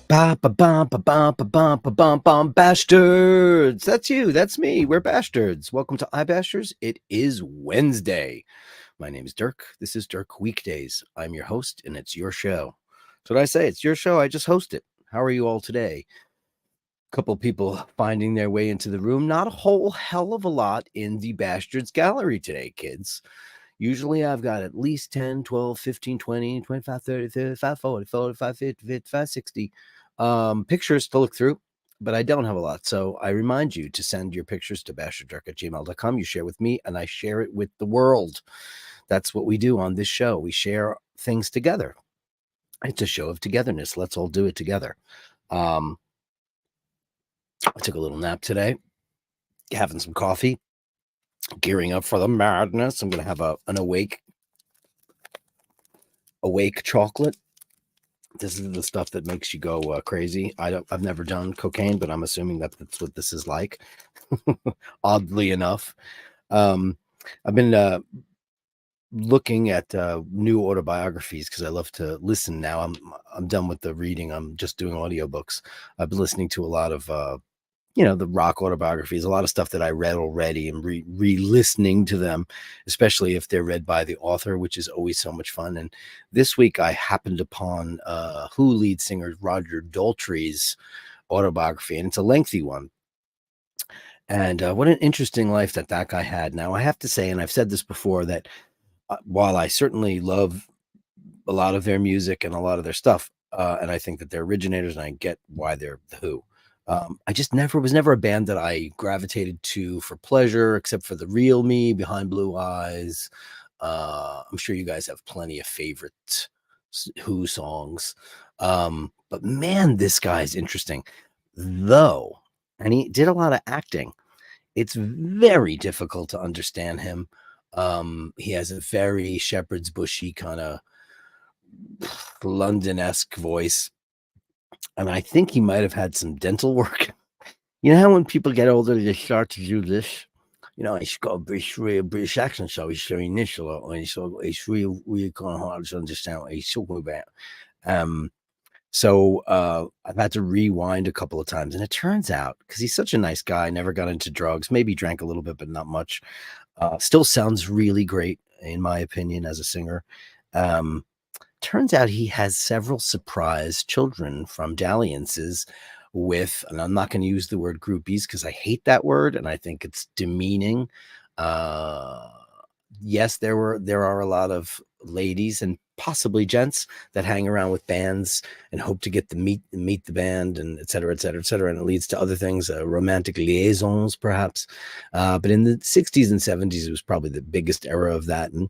Ba ba bum ba bum ba bum ba bum bum Bastards. That's you. That's me. We're Bastards. Welcome to iBashers. It is Wednesday. My name is Dirk. This is Dirk Weekdays. I'm your host, and it's your show. So what I say, it's your show. I just host it. How are you all today? A couple people finding their way into the room. Not a whole hell of a lot in the Bashtards Gallery today, kids. Usually I've got at least 10, 12, 15, 20, 25, 30, 35, 40, 45, 50, 55, 60 pictures to look through, but I don't have a lot. So I remind you to send your pictures to bashtardirk@gmail.com. You share with me and I share it with the world. That's what we do on this show. We share things together. It's a show of togetherness. Let's all do it together. I took a little nap today, having some coffee, gearing up for the madness. I'm going to have an awake chocolate. This is the stuff that makes you go crazy. I've never done cocaine, but I'm assuming that that's what this is like. Oddly enough, I've been looking at new autobiographies because I love to listen now. I'm done with the reading. I'm just doing audiobooks. I've been listening to a lot of the rock autobiographies, a lot of stuff that I read already, and re-listening to them, especially if they're read by the author, which is always so much fun. And this week I happened upon Who lead singer Roger Daltrey's autobiography, and it's a lengthy one. And what an interesting life that guy had. Now, I have to say, and I've said this before, that while I certainly love a lot of their music and a lot of their stuff, and I think that they're originators, and I get why they're the Who. I just was never a band that I gravitated to for pleasure, except for the real me behind blue eyes. I'm sure you guys have plenty of favorite Who songs. But man, this guy's interesting, though. And he did a lot of acting. It's very difficult to understand him. He has a very Shepherd's Bushy kind of London-esque voice. And I think he might have had some dental work. You know how when people get older, they start to do this? He's got a British accent, so he's very initial, and it's really, really kind of hard to understand what he's talking about. So I've had to rewind a couple of times, and it turns out, because he's such a nice guy, never got into drugs, maybe drank a little bit, but not much. Still sounds really great, in my opinion, as a singer. Turns out he has several surprise children from dalliances with, and I'm not going to use the word groupies because I hate that word and I think it's demeaning. Yes, there are a lot of ladies and possibly gents that hang around with bands and hope to get to meet the band, and et cetera, et cetera, et cetera. And it leads to other things, romantic liaisons, perhaps. But in the 60s and 70s, it was probably the biggest era of that. And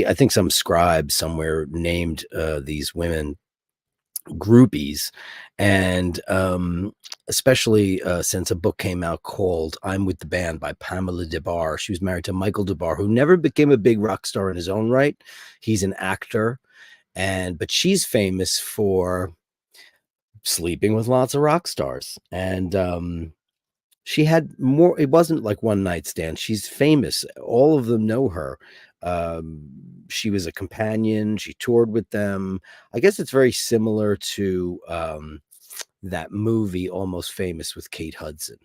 I think some scribe somewhere named these women groupies, and especially since a book came out called I'm with the Band by Pamela DeBar. She was married to Michael DeBar, who never became a big rock star in his own right. He's an actor, but she's famous for sleeping with lots of rock stars. And she had more, it wasn't like one night stand. She's famous. All of them know her. She was a companion. She toured with them. I guess it's very similar to that movie Almost Famous with Kate Hudson,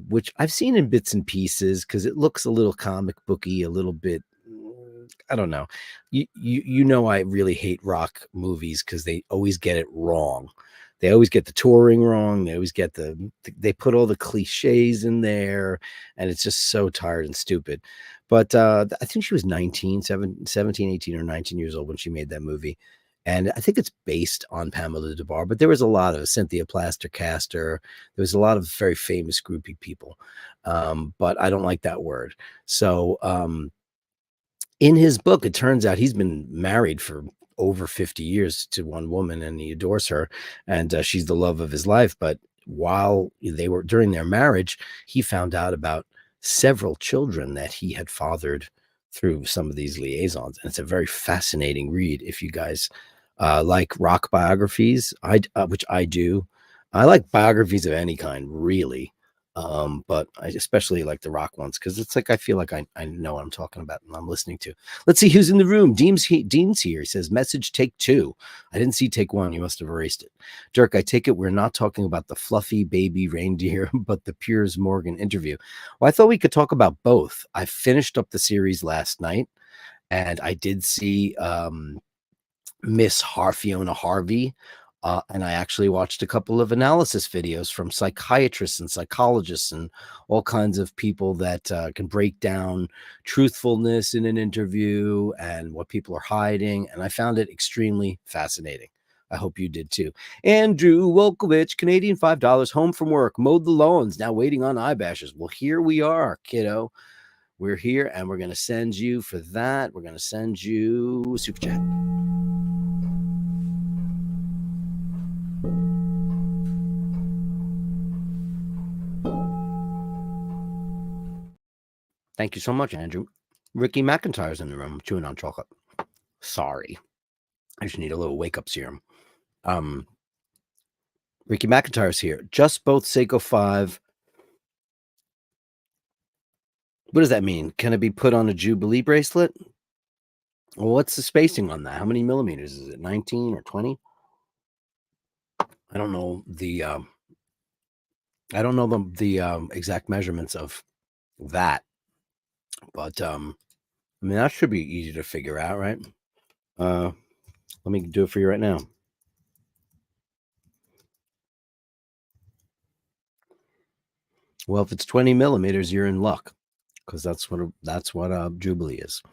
which I've seen in bits and pieces because it looks a little comic booky, a little bit. I don't know. You know I really hate rock movies because they always get it wrong. They always get the touring wrong. They always get they put all the cliches in there, and it's just so tired and stupid. But I think she was 17, 18 or 19 years old when she made that movie. And I think it's based on Pamela DeBar, but there was a lot of Cynthia Plaster-Caster. There was a lot of very famous groupie people. But I don't like that word. So in his book, it turns out he's been married for over 50 years to one woman, and he adores her, and she's the love of his life. But while they were during their marriage, he found out about several children that he had fathered through some of these liaisons. And it's a very fascinating read if you guys like rock biographies, which I do. I like biographies of any kind, really. But I especially like the rock ones because it's like I feel like I know what I'm talking about and I'm listening to. Let's see who's in the room. Dean's here. He says, message take 2. I didn't see take 1. You must have erased it. Dirk, I take it we're not talking about the fluffy baby reindeer, but the Piers Morgan interview. Well, I thought we could talk about both. I finished up the series last night and I did see Miss Fiona Harvey. And I actually watched a couple of analysis videos from psychiatrists and psychologists and all kinds of people that can break down truthfulness in an interview and what people are hiding. And I found it extremely fascinating. I hope you did too. Andrew Wolkovich, Canadian $5, home from work, mowed the lawns, now waiting on eye bashes. Well, here we are, kiddo. We're here and we're going to send you for that. We're going to send you a super chat. Thank you so much, Andrew. Ricky McIntyre's in the room chewing on chocolate. Sorry. I just need a little wake-up serum. Ricky McIntyre's here. Just both Seiko 5. What does that mean? Can it be put on a Jubilee bracelet? Well, what's the spacing on that? How many millimeters is it? 19 or 20? I don't know the exact measurements of that. But I mean, that should be easy to figure out, right? Let me do it for you right now. Well, if it's 20 millimeters, you're in luck because that's what Jubilee is.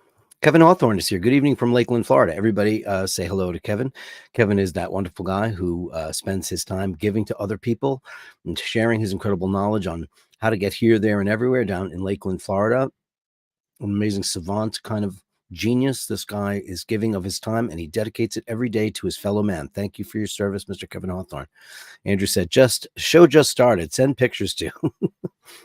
Kevin Hawthorne is here. Good evening from Lakeland, Florida. Everybody say hello to Kevin. Kevin is that wonderful guy who spends his time giving to other people and sharing his incredible knowledge on how to get here, there, and everywhere down in Lakeland, Florida. An amazing savant kind of genius. This guy is giving of his time and he dedicates it every day to his fellow man. Thank you for your service, Mr. Kevin Hawthorne. Andrew said, show just started. Send pictures to.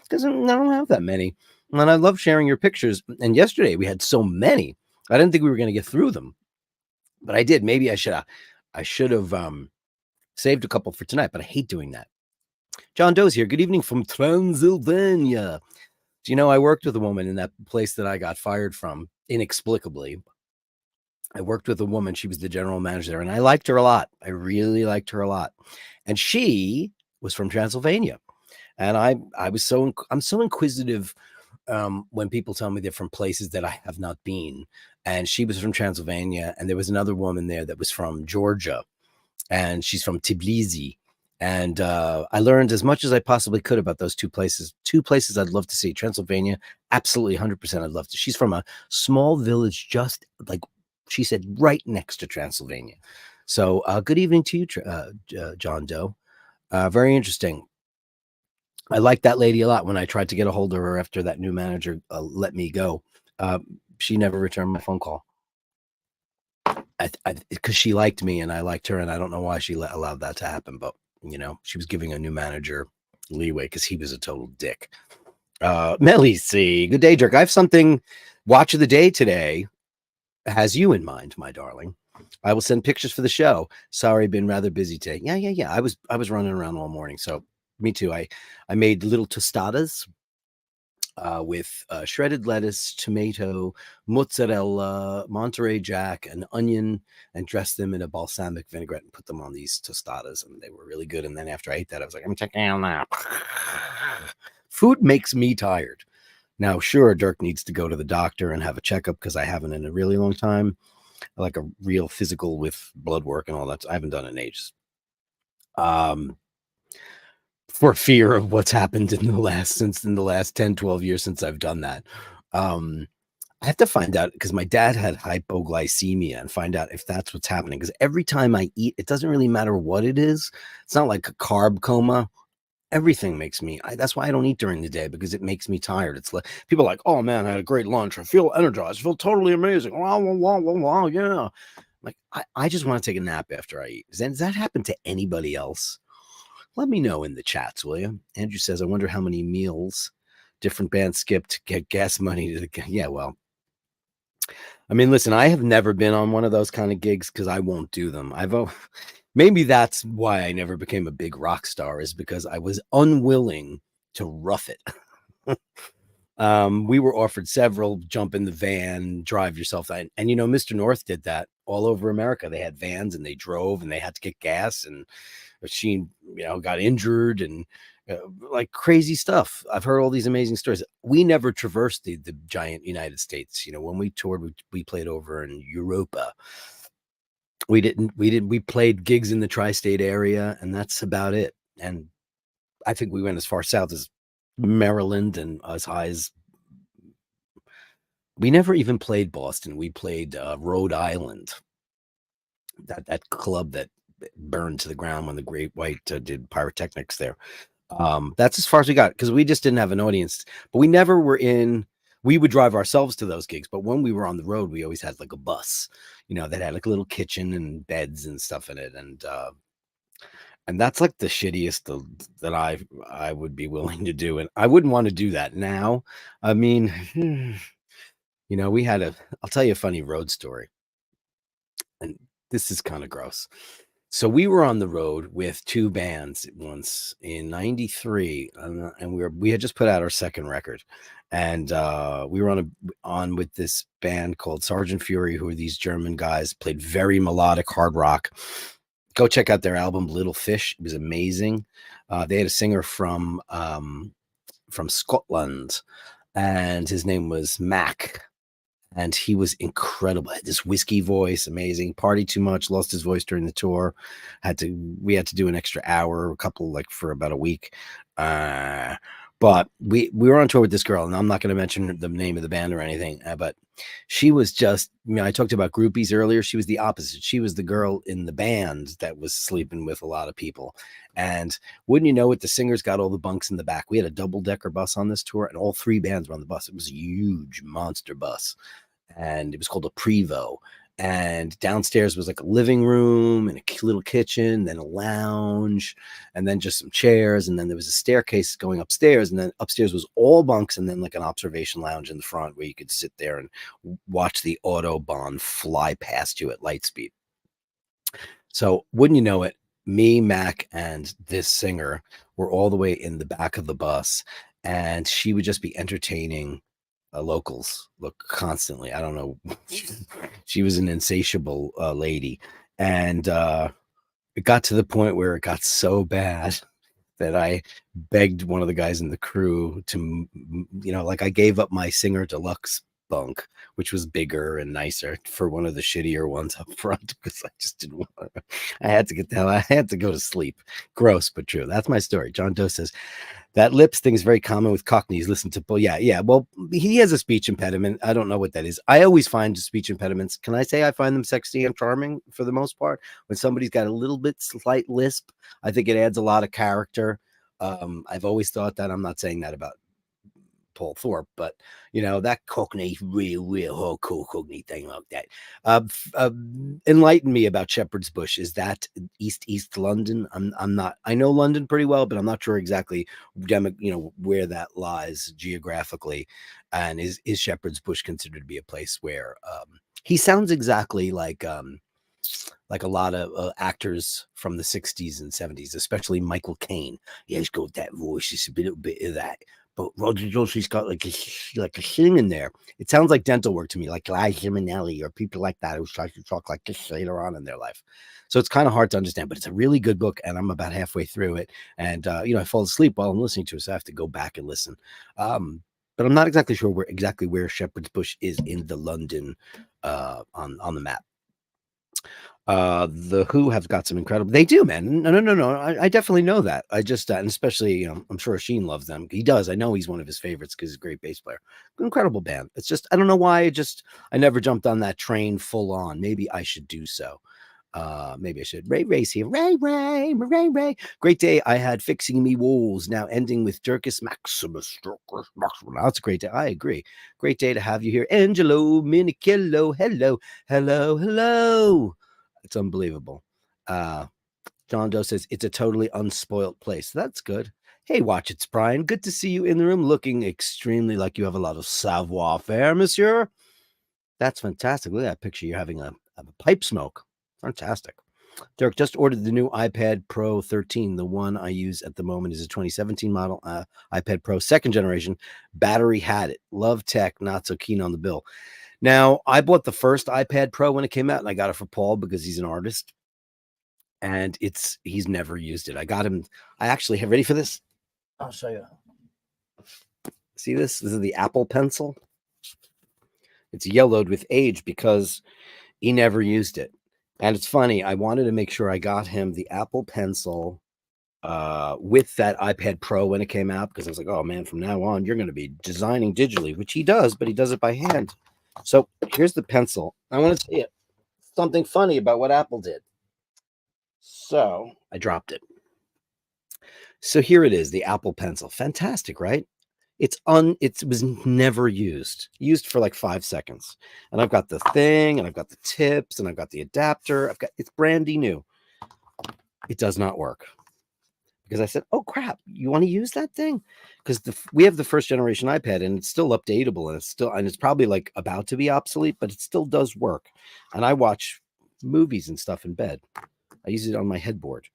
Because I don't have that many. And I love sharing your pictures. And yesterday we had so many. I didn't think we were going to get through them. But I did. Maybe I should have saved a couple for tonight, but I hate doing that. John Doe's here. Good evening from Transylvania. Do you know, I worked with a woman in that place that I got fired from inexplicably. I worked with a woman. She was the general manager there, and I liked her a lot. I really liked her a lot. And she was from Transylvania. And I'm so inquisitive when people tell me they're from places that I have not been. And she was from Transylvania, and there was another woman there that was from Georgia, and she's from Tbilisi. And I learned as much as I possibly could about those two places. Two places I'd love to see. Transylvania, absolutely 100% I'd love to. She's from a small village just like, she said, right next to Transylvania. So good evening to you, John Doe. Very interesting. I liked that lady a lot when I tried to get a hold of her after that new manager let me go. She never returned my phone call. Because she liked me and I liked her, and I don't know why she allowed that to happen, but you know, she was giving a new manager leeway because he was a total dick. Melly C, good day, Dirk. I have something. Watch of the day today has you in mind, my darling. I will send pictures for the show. Sorry, been rather busy today. Yeah. I was running around all morning, so me too. I made little tostadas with shredded lettuce, tomato, mozzarella, Monterey Jack, and onion, and dressed them in a balsamic vinaigrette and put them on these tostadas, and they were really good. And then after I ate that, I was like, I'm checking out now. Food makes me tired. Now, sure, Dirk needs to go to the doctor and have a checkup because I haven't in a really long time, like a real physical with blood work and all that. I haven't done it in ages. For fear of what's happened in the last 10, 12 years since I've done that. I have to find out because my dad had hypoglycemia and find out if that's what's happening. Because every time I eat, it doesn't really matter what it is. It's not like a carb coma. Everything makes me, that's why I don't eat during the day, because it makes me tired. It's like, people are like, oh man, I had a great lunch. I feel energized. I feel totally amazing. Wow, yeah. Like, I just want to take a nap after I eat. Does that happen to anybody else? Let me know in the chats, will you? Andrew says, I wonder how many meals different bands skip to get gas money. Yeah, well, I mean, listen, I have never been on one of those kind of gigs because I won't do them. Maybe that's why I never became a big rock star, is because I was unwilling to rough it. We were offered several, jump in the van, drive yourself. And Mr. North did that all over America. They had vans and they drove and they had to get gas, and she, got injured and like crazy stuff. I've heard all these amazing stories. We never traversed the giant United States. When we toured, we played over in Europa. We played gigs in the tri-state area, and that's about it. And I think we went as far south as Maryland and as high as, we never even played Boston. We played Rhode Island, that club that burned to the ground when the Great White did pyrotechnics there. That's as far as we got, because we just didn't have an audience. But we never were in. We would drive ourselves to those gigs, but when we were on the road, we always had like a bus, that had like a little kitchen and beds and stuff in it, and that's like the shittiest that I would be willing to do, and I wouldn't want to do that now. I mean, we had I'll tell you a funny road story, and this is kind of gross. So we were on the road with two bands once in '93, and we had just put out our second record, and we were on with this band called Sergeant Fury, who are these German guys, played very melodic hard rock. Go check out their album Little Fish. It was amazing. They had a singer from Scotland, and his name was Mac. And he was incredible. Had this whiskey voice, amazing. Partied too much, lost his voice during the tour. We had to do an extra hour, a couple, like for about a week. But we were on tour with this girl, and I'm not going to mention the name of the band or anything. But she was just, I talked about groupies earlier. She was the opposite. She was the girl in the band that was sleeping with a lot of people. And wouldn't you know it, the singers got all the bunks in the back. We had a double-decker bus on this tour, and all three bands were on the bus. It was a huge monster bus, and it was called a Prevo. And downstairs was like a living room and a little kitchen, then a lounge, and then just some chairs. And then there was a staircase going upstairs. And then upstairs was all bunks, and then like an observation lounge in the front where you could sit there and watch the Autobahn fly past you at light speed. So wouldn't you know it, me, Mac, and this singer were all the way in the back of the bus, and she would just be entertaining locals constantly. I don't know. She was an insatiable lady, and it got to the point where it got so bad that I begged one of the guys in the crew to, like I gave up my Singer Deluxe bunk, which was bigger and nicer, for one of the shittier ones up front, because I just didn't want to. I had to get the hell. I had to go to sleep. Gross, but true. That's my story. John Doe says, that lips thing is very common with Cockneys. Listen to Paul. Yeah. Well, he has a speech impediment. I don't know what that is. I always find speech impediments. Can I say I find them sexy and charming for the most part? When somebody's got a little bit slight lisp, I think it adds a lot of character. I've always thought that. I'm not saying that about Paul Thorpe, but that Cockney, real hardcore Cockney thing like that. Enlighten me about Shepherd's Bush. Is that East London? I'm not. I know London pretty well, but I'm not sure exactly where that lies geographically. And is Shepherd's Bush considered to be a place where he sounds exactly like a lot of actors from the 60s and 70s, especially Michael Caine. Yeah, he's got that voice. It's a little bit of that. But Roger Jones's got like a thing in there. It sounds like dental work to me, like Liza Minnelli or people like that who try to talk like this later on in their life. So it's kind of hard to understand, but it's a really good book, and I'm about halfway through it. And I fall asleep while I'm listening to it, so I have to go back and listen. But I'm not exactly sure where Shepherd's Bush is in the London on the map. The Who have got some incredible. They do, man. No. I definitely know that. I just and especially, I'm sure Sheen loves them. He does. I know he's one of his favorites because he's a great bass player. Incredible band. It's just I don't know why. I never jumped on that train full on. Maybe I should do so. Maybe I should. Ray's here. Ray. Great day. I had Fixing Me Walls, now ending with Dirkus Maximus. That's a great day. I agree. Great day to have you here. Angelo Minichello. Hello. It's unbelievable. John Doe says it's a totally unspoilt place. That's good. Hey, Watch It's Brian. Good to see you in the room, looking extremely like you have a lot of savoir-faire, monsieur. That's fantastic. Look at that picture. You're having a pipe smoke. Fantastic. Dirk just ordered the new iPad Pro 13. The one I use at the moment is a 2017 model iPad Pro, second generation. Battery had it. Love tech, not so keen on the bill. Now, I bought the first iPad Pro when it came out, and I got it for Paul because he's an artist, and he's never used it. I got him. I actually have ready for this. I'll show you. See this? This is the Apple Pencil. It's yellowed with age because he never used it. And it's funny, I wanted to make sure I got him the Apple Pencil with that iPad Pro when it came out, because I was like, oh man, from now on, you're going to be designing digitally, which he does, but he does it by hand. So here's the pencil. I want to tell you something funny about what Apple did. So I dropped it. So here it is, the Apple Pencil. Fantastic, right? It was never used for like 5 seconds. And I've got the thing, and I've got the tips, and I've got the adapter. It's brandy new. It does not work. Because I said, oh crap, you want to use that thing? Because we have the first generation iPad, and it's still updatable, and it's probably like about to be obsolete, but it still does work. And I watch movies and stuff in bed. I use it on my headboard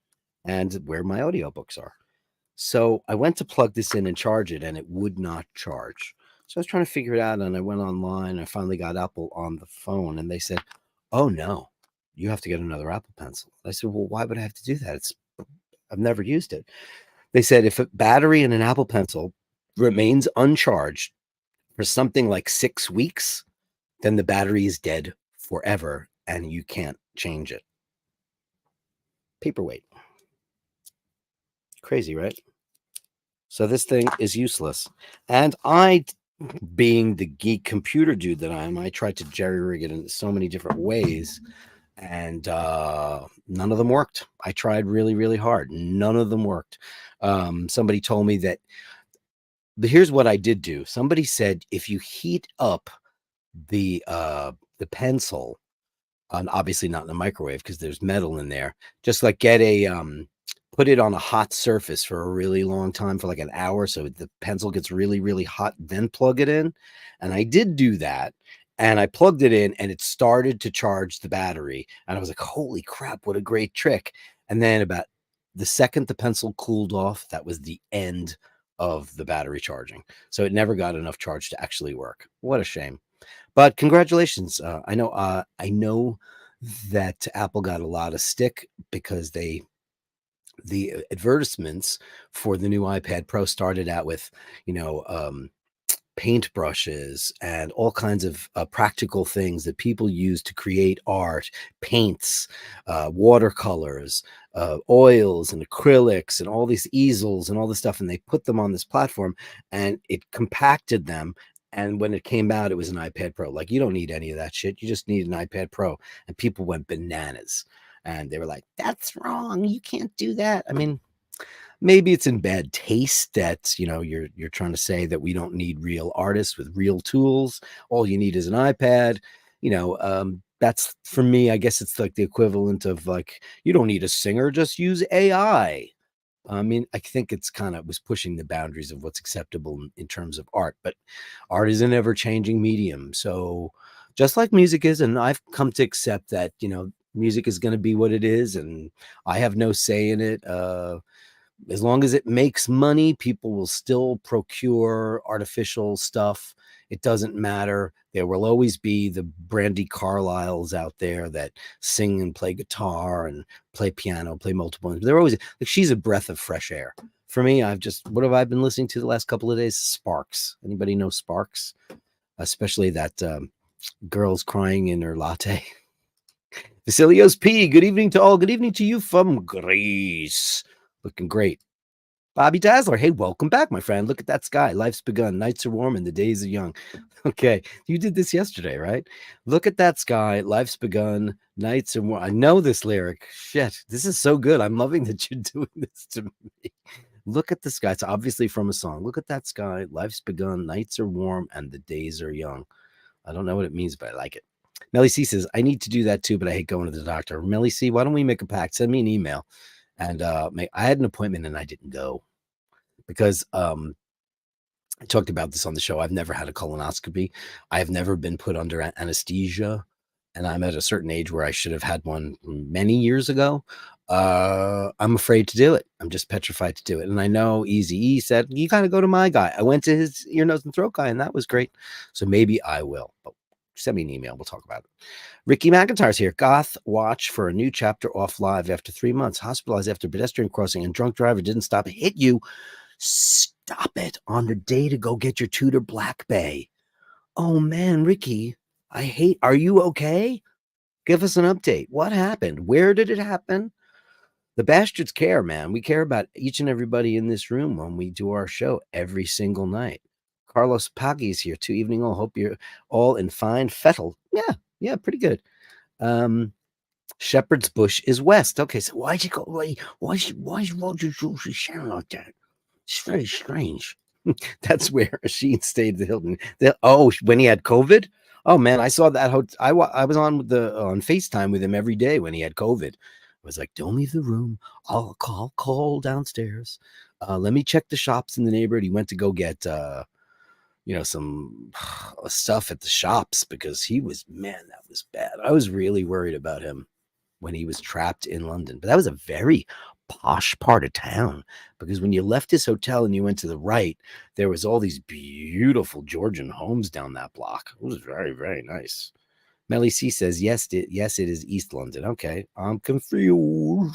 and where my audiobooks are. So I went to plug this in and charge it, and it would not charge. So I was trying to figure it out, and I went online, and I finally got Apple on the phone, and they said, oh no, you have to get another Apple Pencil. I said, well, why would I have to do that? I've never used it. They said if a battery in an Apple Pencil remains uncharged for something like 6 weeks, then the battery is dead forever and you can't change it. Paperweight. Crazy, right? So this thing is useless. And I, being the geek computer dude that I am, I tried to jerry-rig it in so many different ways, and none of them worked. I tried really, really hard. None of them worked. Somebody told me that, here's what I did do. Somebody said if you heat up the pencil, and obviously not in the microwave because there's metal in there, just like get put it on a hot surface for a really long time, for like an hour, so the pencil gets really, really hot, then plug it in. And I did do that. And I plugged it in, and it started to charge the battery. And I was like, holy crap, what a great trick. And then about the second the pencil cooled off, that was the end of the battery charging. So it never got enough charge to actually work. What a shame. But congratulations. I know that Apple got a lot of stick because the advertisements for the new iPad Pro started out with, paintbrushes and all kinds of practical things that people use to create art, paints, watercolors, oils and acrylics and all these easels and all this stuff. And they put them on this platform, and it compacted them. And when it came out, it was an iPad Pro. Like, you don't need any of that shit. You just need an iPad Pro. And people went bananas. And they were like, that's wrong. You can't do that. I mean, maybe it's in bad taste that, you're trying to say that we don't need real artists with real tools. All you need is an iPad. That's, for me, I guess it's like the equivalent of like, you don't need a singer, just use AI. I mean, I think it's kind of was pushing the boundaries of what's acceptable in terms of art, but art is an ever-changing medium. So just like music is, and I've come to accept that, music is going to be what it is, and I have no say in it. As long as it makes money, people will still procure artificial stuff. It doesn't matter. There will always be the Brandy Carlisles out there that sing and play guitar and play piano, play multiple. They're always like, she's a breath of fresh air. For me, what have I been listening to the last couple of days? Sparks. Anybody know Sparks? Especially that girl's crying in her latte. Vasilios P, good evening to all. Good evening to you from Greece. Looking great. Bobby Dazzler, hey, welcome back, my friend. Look at that sky. Life's begun. Nights are warm and the days are young. Okay, you did this yesterday, right? Look at that sky. Life's begun. Nights are warm. I know this lyric. Shit, this is so good. I'm loving that you're doing this to me. Look at the sky. It's obviously from a song. Look at that sky. Life's begun. Nights are warm and the days are young. I don't know what it means, but I like it. Melly C says, I need to do that too, but I hate going to the doctor. Melly C, why don't we make a pact? Send me an email. And I had an appointment and I didn't go because I talked about this on the show. I've never had a colonoscopy. I have never been put under anesthesia. and I'm at a certain age where I should have had one many years ago, I'm afraid to do it. I'm just petrified to do it. And I know Easy E said, you got to go to my guy. I went to his ear, nose, and throat guy, and that was great. So maybe I will. But send me an email. We'll talk about it. Ricky McIntyre's here. Goth watch for a new chapter off live after 3 months. Hospitalized after pedestrian crossing and drunk driver didn't stop. Hit you. Stop it on the day to go get your Tudor Black Bay. Oh, man, Ricky. Are you okay? Give us an update. What happened? Where did it happen? The Bastards care, man. We care about each and everybody in this room when we do our show every single night. Carlos Paggi's here too. Evening all. Hope you're all in fine fettle. Yeah, pretty good. Shepherd's Bush is west. Okay, so why'd you go? Why's Roger George sound like that? It's very strange. That's where Sheen stayed at the Hilton. When he had COVID. Oh man, I saw that. I was on FaceTime with him every day when he had COVID. I was like, don't leave the room. I'll call downstairs. Let me check the shops in the neighborhood. He went to go get some stuff at the shops because that was bad. I was really worried about him when he was trapped in London. But that was a very posh part of town because when you left his hotel and you went to the right, there was all these beautiful Georgian homes down that block. It was very, very nice. Melly C says, yes, it is East London. Okay, I'm confused.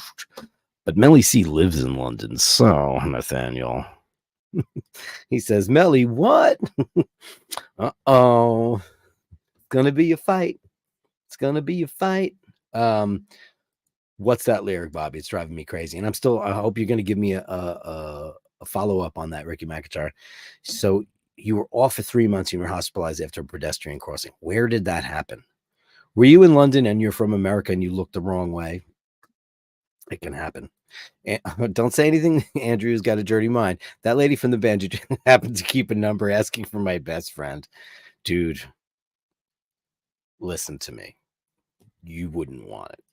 But Melly C lives in London, so, Nathaniel. He says, Melly, what? Uh-oh. It's going to be a fight. It's going to be a fight. What's that lyric, Bobby? It's driving me crazy. And I hope you're going to give me a follow-up on that, Ricky McIntyre. So you were off for 3 months. You were hospitalized after a pedestrian crossing. Where did that happen? Were you in London and you're from America and you looked the wrong way? It can happen. And don't say anything. Andrew's got a dirty mind. That lady from the band who happened to keep a number asking for my best friend. Dude, listen to me. You wouldn't want it.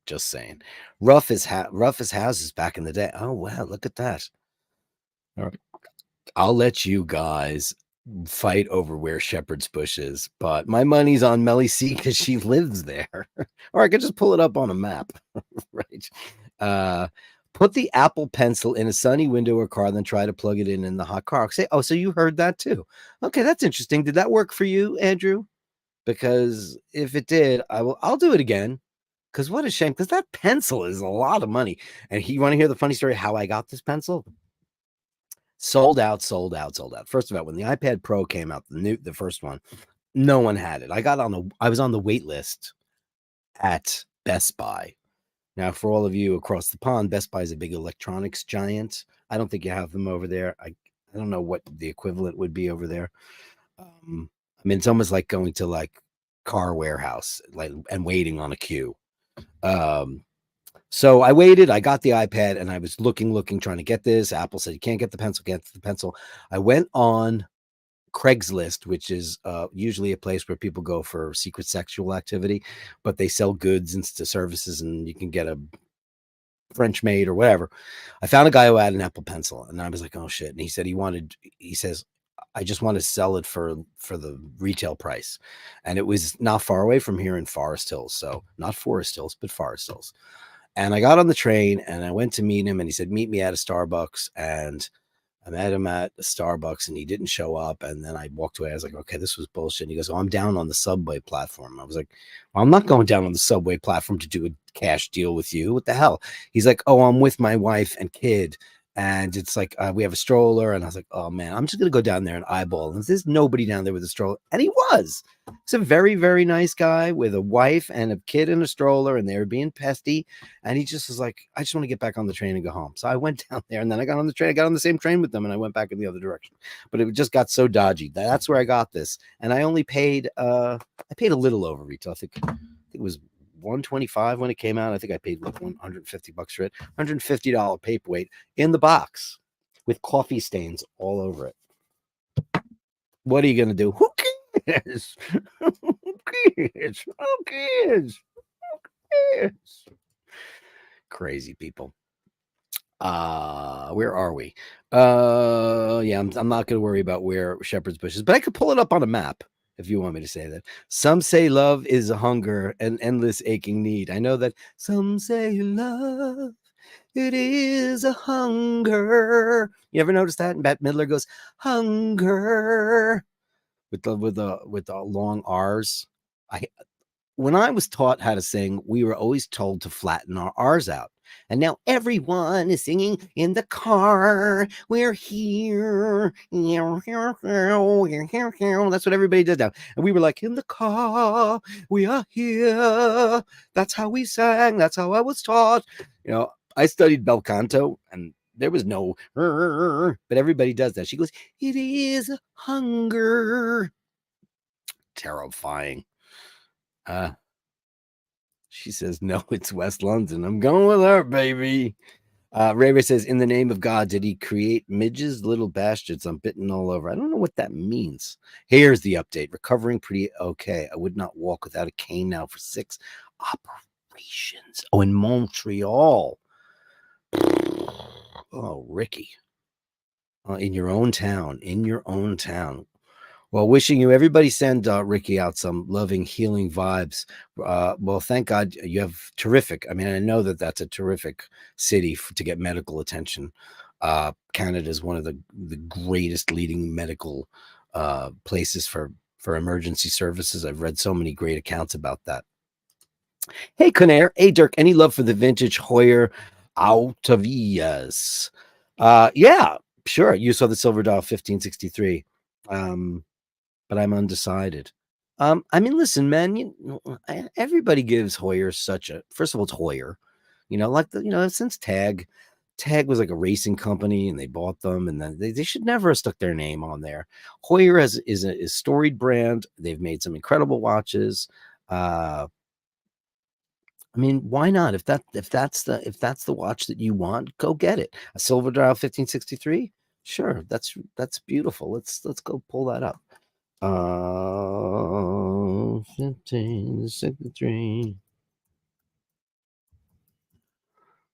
Just saying. Rough as houses back in the day. Oh, wow. Look at that. All right. I'll let you guys fight over where Shepherd's Bush is, but my money's on Melly C because she lives there. Or I could just pull it up on a map. Right. Put the Apple Pencil in a sunny window or car, then try to plug it in the hot car. Say, so you heard that too. Okay, that's interesting. Did that work for you, Andrew? Because if it did, I'll do it again. Because what a shame, because that pencil is a lot of money. And you want to hear the funny story how I got this pencil? Sold out. First of all, when the iPad Pro came out, the first one, no one had it. I was on the wait list at Best Buy. Now, for all of you across the pond, Best Buy is a big electronics giant. I don't think you have them over there. I don't know what the equivalent would be over there. It's almost like going to like Car Warehouse and waiting on a queue. So I waited. I got the iPad and I was looking, trying to get this. Apple said, you can't get the pencil, get the pencil. I went on Craigslist, which is usually a place where people go for secret sexual activity, but they sell goods and services and you can get a French maid or whatever. I found a guy who had an Apple Pencil and I was like, oh shit. And he said he says, I just want to sell it for the retail price. And it was not far away from here in Forest Hills. So not Forest Hills, but Forest Hills. And I got on the train and I went to meet him and he said, meet me at a Starbucks. And I met him at a Starbucks and he didn't show up. And then I walked away. I was like, okay, this was bullshit. And he goes, I'm down on the subway platform. I was like, well, I'm not going down on the subway platform to do a cash deal with you. What the hell? He's like, oh, I'm with my wife and kid. And it's like, we have a stroller. And I was like, oh man, I'm just going to go down there and eyeball. And there's nobody down there with a stroller. And he was. He's a very, very nice guy with a wife and a kid in a stroller. And they were being pesty. And he just was like, I just want to get back on the train and go home. So I went down there and then I got on the train. I got on the same train with them and I went back in the other direction. But it just got so dodgy. That's where I got this. And I only paid, I paid a little over retail. I think it was $125 when it came out. I think I paid like $150 for it. $150 paperweight in the box with coffee stains all over it. What are you going to do? Who cares? Who cares? Who cares? Who cares? Crazy people. Where are we? Yeah, I'm not going to worry about where Shepherd's Bush is, but I could pull it up on a map. if you want me to say that. Some say love is a hunger and endless aching need. I know that some say love, it is a hunger. You ever notice that? And Bette Midler goes, hunger, with the long R's. I When I was taught how to sing, we were always told to flatten our R's out. And now everyone is singing in the car. We're here. That's what everybody does now. And we were like, in the car, we are here. That's how we sang. That's how I was taught. I studied bel canto, and there was no, but everybody does that. She goes, it is hunger. Terrifying. She says, no, it's West London. I'm going with her, baby. Ray says, in the name of God, did he create midges, little bastards? I'm bitten all over. I don't know what that means. Here's the update. Recovering pretty okay. I would not walk without a cane now for 6 operations. Oh, in Montreal. Oh, Ricky. In your own town. Well, wishing you, everybody send Ricky out some loving, healing vibes. Well, thank God you have terrific. I mean, I know that that's a terrific city to get medical attention. Canada is one of the greatest leading medical places for emergency services. I've read so many great accounts about that. Hey, Conair. Hey, Dirk. Any love for the vintage Hoyer Autovillas? Yeah, sure. You saw the Silver Dial 1563. But I'm undecided. I mean, listen, man, everybody gives Hoyer first of all, it's Hoyer, since Tag was like a racing company and they bought them, and then they should never have stuck their name on there. Hoyer is a storied brand. They've made some incredible watches. I mean, why not? If that's the watch that you want, go get it. A Silver Dial 1563. Sure, that's beautiful. Let's go pull that up. 1563.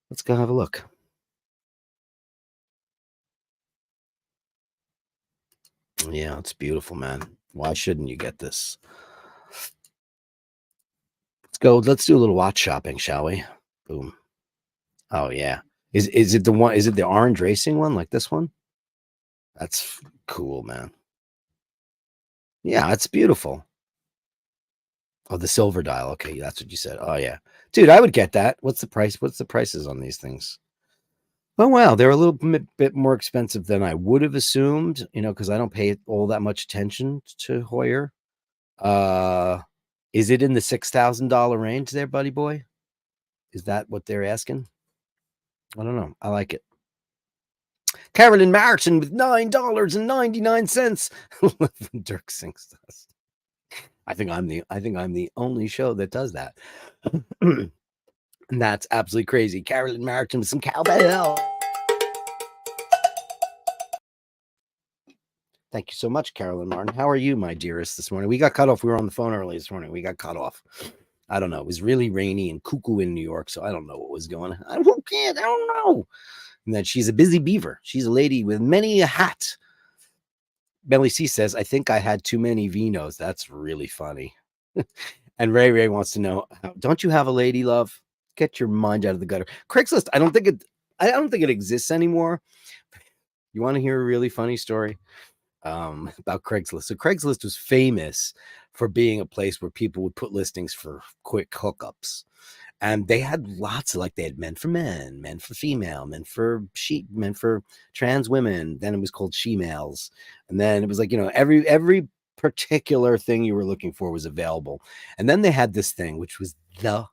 Let's go have a look. Yeah, it's beautiful, man. Why shouldn't you get this? Let's do a little watch shopping, shall we? Boom. Oh yeah. Is it the one? Is it the orange racing one, like this one? That's cool, man. Yeah, it's beautiful. Oh, the silver dial. Okay, that's what you said. Oh yeah, dude, I would get that. What's the price? What's the prices on these things? Oh wow, they're a little bit more expensive than I would have assumed. Because I don't pay all that much attention to Hoyer. Is it in the $6,000 range there, buddy boy? Is that what they're asking? I don't know. I like it. Carolyn Martin with $9.99. Dirk sings us. I think I'm the only show that does that. And that's absolutely crazy. Carolyn Martin with some cowbell. Thank you so much, Carolyn Martin. How are you, my dearest, this morning? We got cut off. We were on the phone early this morning. We got cut off. I don't know. It was really rainy and cuckoo in New York, so I don't know what was going on. I don't know. And then she's a busy beaver. She's a lady with many a hat. Belly C says, I think I had too many vinos. That's really funny. And Ray wants to know, don't you have a lady, love? Get your mind out of the gutter. Craigslist, I don't think it exists anymore. You want to hear a really funny story about Craigslist? So Craigslist was famous for being a place where people would put listings for quick hookups. And they had lots of, they had men for men, men for female, men for men for trans women. Then it was called she-males. And then it was every particular thing you were looking for was available. And then they had this thing, which was the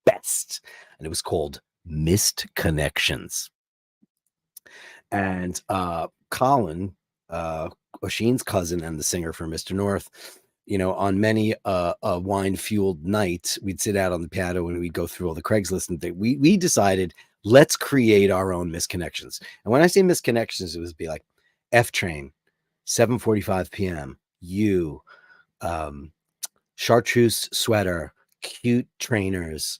best. And it was called Missed Connections. And Colin, Oisin's cousin and the singer for Mr. North, on many a wine-fueled night, we'd sit out on the patio and we'd go through all the Craigslist and things. We decided, let's create our own misconnections. And when I say misconnections, it would be like F train, 7:45 p.m. You, chartreuse sweater, cute trainers,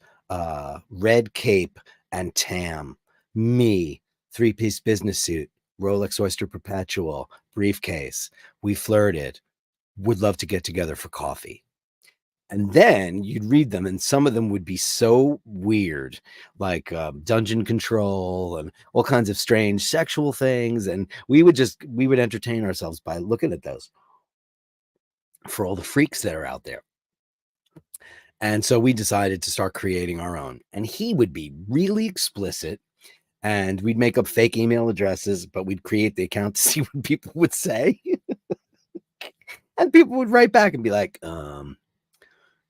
red cape and tam, me, 3-piece business suit, Rolex Oyster Perpetual, briefcase. We flirted. would love to get together for coffee. And then you'd read them, and some of them would be so weird, like dungeon control and all kinds of strange sexual things. And we would entertain ourselves by looking at those for all the freaks that are out there. And so we decided to start creating our own. And he would be really explicit, and we'd make up fake email addresses, but we'd create the account to see what people would say. And people would write back and be like,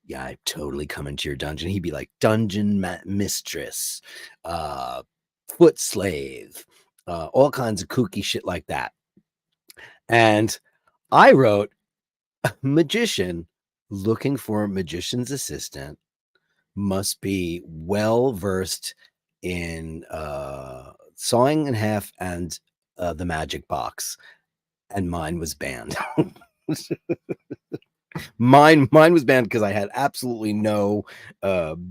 yeah, I totally come into your dungeon. He'd be like, dungeon mistress, foot slave, all kinds of kooky shit like that. And I wrote, magician looking for a magician's assistant must be well versed in sawing in half and the magic box. And mine was banned. Mine was banned because I had absolutely no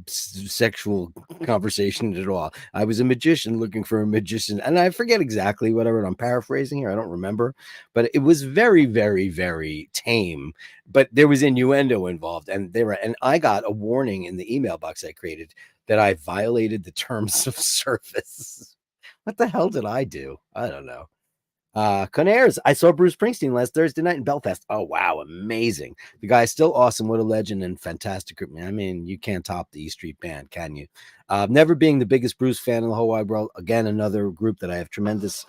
sexual conversation at all. I was a magician looking for a magician, and I forget exactly what I wrote. I'm paraphrasing here. I don't remember, but it was very, very, very tame. But there was innuendo involved, and I got a warning in the email box I created that I violated the terms of service. What the hell did I do? I don't know. Conaires, I saw Bruce Springsteen last Thursday night in Belfast. Oh, wow. Amazing. The guy's still awesome. What a legend and fantastic group, man. I mean, you can't top the E Street Band, can you? Never being the biggest Bruce fan in the whole wide world. Again, another group that I have tremendous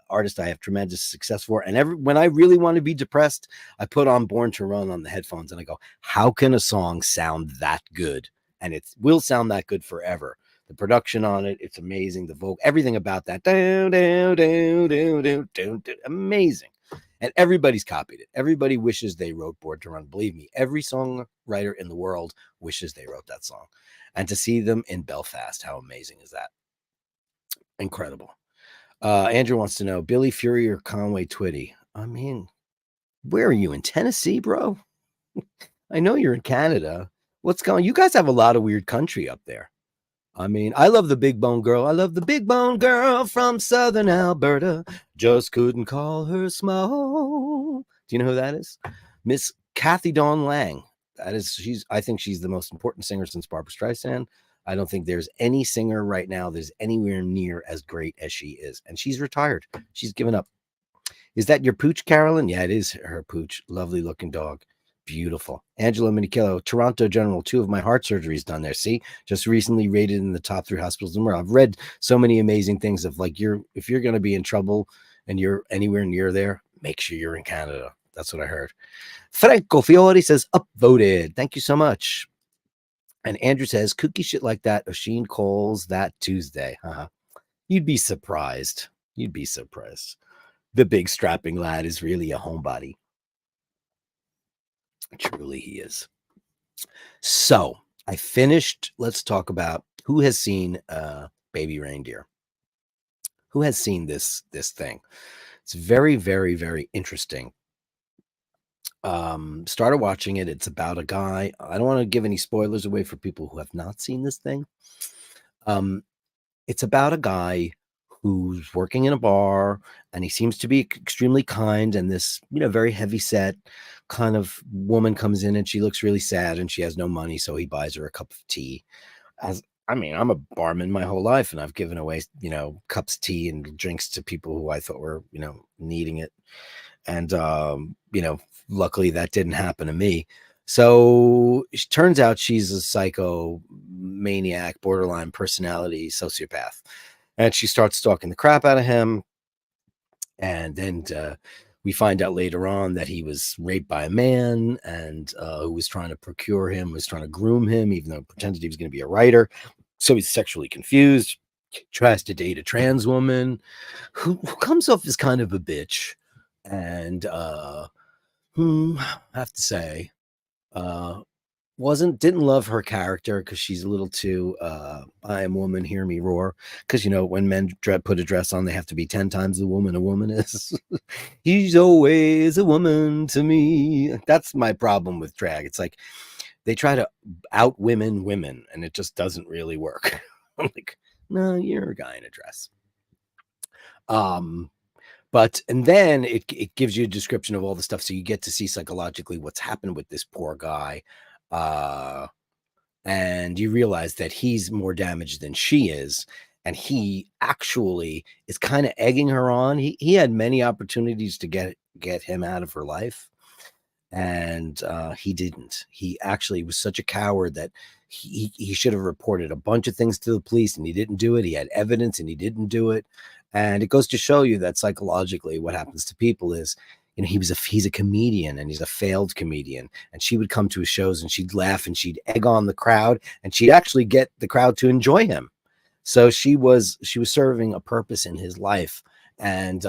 artist I have tremendous success for. And when I really want to be depressed, I put on Born to Run on the headphones and I go, how can a song sound that good? And it will sound that good forever. The production on it, it's amazing. The vocal, everything about that, amazing. And everybody's copied it. Everybody wishes they wrote Born to Run. Believe me, every songwriter in the world wishes they wrote that song. And to see them in Belfast, how amazing is that? Incredible. Andrew wants to know, Billy Fury or Conway Twitty? I mean, where are you, in Tennessee, bro? I know you're in Canada. What's going on? You guys have a lot of weird country up there. I mean, I love the big bone girl. I love the big bone girl from Southern Alberta. Just couldn't call her small. Do you know who that is? Miss Kathy Dawn Lang. I think she's the most important singer since Barbra Streisand. I don't think there's any singer right now that's anywhere near as great as she is. And she's retired. She's given up. Is that your pooch, Carolyn? Yeah, it is her pooch. Lovely looking dog. Beautiful. Angela Minichello, Toronto General, 2 of my heart surgeries done there. See, just recently rated in the top 3 hospitals in the world. I've read so many amazing things of like, if you're going to be in trouble and you're anywhere near there, make sure you're in Canada. That's what I heard. Franco Fiori says upvoted. Thank you so much. And Andrew says, cookie shit like that, Oisin calls that Tuesday. You'd be surprised. You'd be surprised. The big strapping lad is really a homebody. Truly he is. So I finished. Let's talk about who has seen Baby Reindeer. Who has seen this thing? It's very, very, very interesting. Started watching it. It's about a guy. I don't want to give any spoilers away for people who have not seen this thing. It's about a guy who's working in a bar, and he seems to be extremely kind. And this, very heavy set kind of woman comes in, and she looks really sad, and she has no money, so he buys her a cup of tea. I'm a barman my whole life, and I've given away, cups of tea and drinks to people who I thought were, needing it. And, luckily that didn't happen to me. So it turns out she's a psychomaniac, borderline personality sociopath. And she starts stalking the crap out of him. And then we find out later on that he was raped by a man, and who was trying to procure him, was trying to groom him, even though he pretended he was going to be a writer. So he's sexually confused, tries to date a trans woman who comes off as kind of a bitch. And I have to say, didn't love her character because she's a little too I am woman, hear me roar. Because when men put a dress on, they have to be 10 times the woman a woman is. He's always a woman to me. That's my problem with drag. It's like they try to out women, and it just doesn't really work. I'm like, no, you're a guy in a dress. But and then it gives you a description of all the stuff, so you get to see psychologically what's happened with this poor guy, uh, and you realize that he's more damaged than she is, and he actually is kind of egging her on. He had many opportunities to get him out of her life, and he didn't. He actually was such a coward that he should have reported a bunch of things to the police, and he didn't do it. He had evidence, and he didn't do it. And it goes to show you that psychologically, what happens to people is, he's a comedian, and he's a failed comedian. And she would come to his shows, and she'd laugh, and she'd egg on the crowd, and she'd actually get the crowd to enjoy him. So she was serving a purpose in his life, and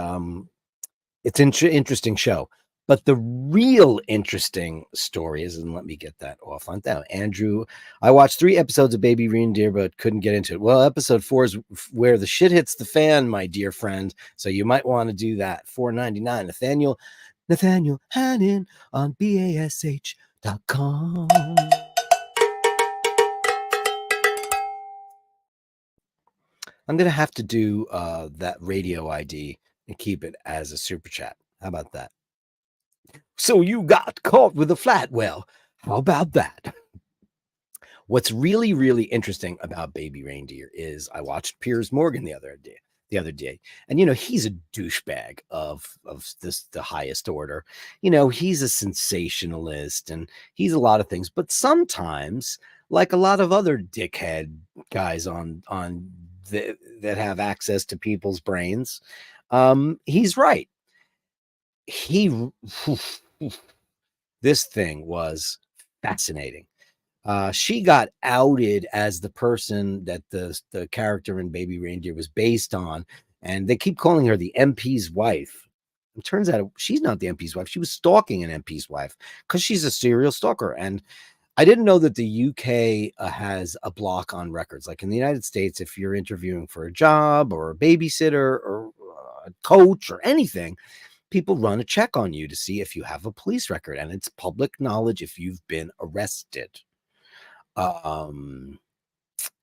it's an interesting show. But the real interesting story is, and let me get that off on down. Andrew, I watched 3 episodes of Baby Reindeer, but couldn't get into it. Well, episode 4 is where the shit hits the fan, my dear friend. So you might want to do that. $4.99. Nathaniel Hannon on bash.com. I'm going to have to do that radio ID and keep it as a super chat. How about that? So you got caught with a flat. Well, how about that? What's really, really interesting about Baby Reindeer is I watched Piers Morgan the other day. And he's a douchebag of the highest order. He's a sensationalist, and he's a lot of things, but sometimes, like a lot of other dickhead guys that have access to people's brains, he's right. This thing was fascinating. She got outed as the person that the character in Baby Reindeer was based on, and they keep calling her the MP's wife. It turns out she's not the MP's wife. She was stalking an MP's wife because she's a serial stalker. And I didn't know that the UK has a block on records. Like in the United States, if you're interviewing for a job or a babysitter or a coach or anything, people run a check on you to see if you have a police record, and it's public knowledge if you've been arrested. In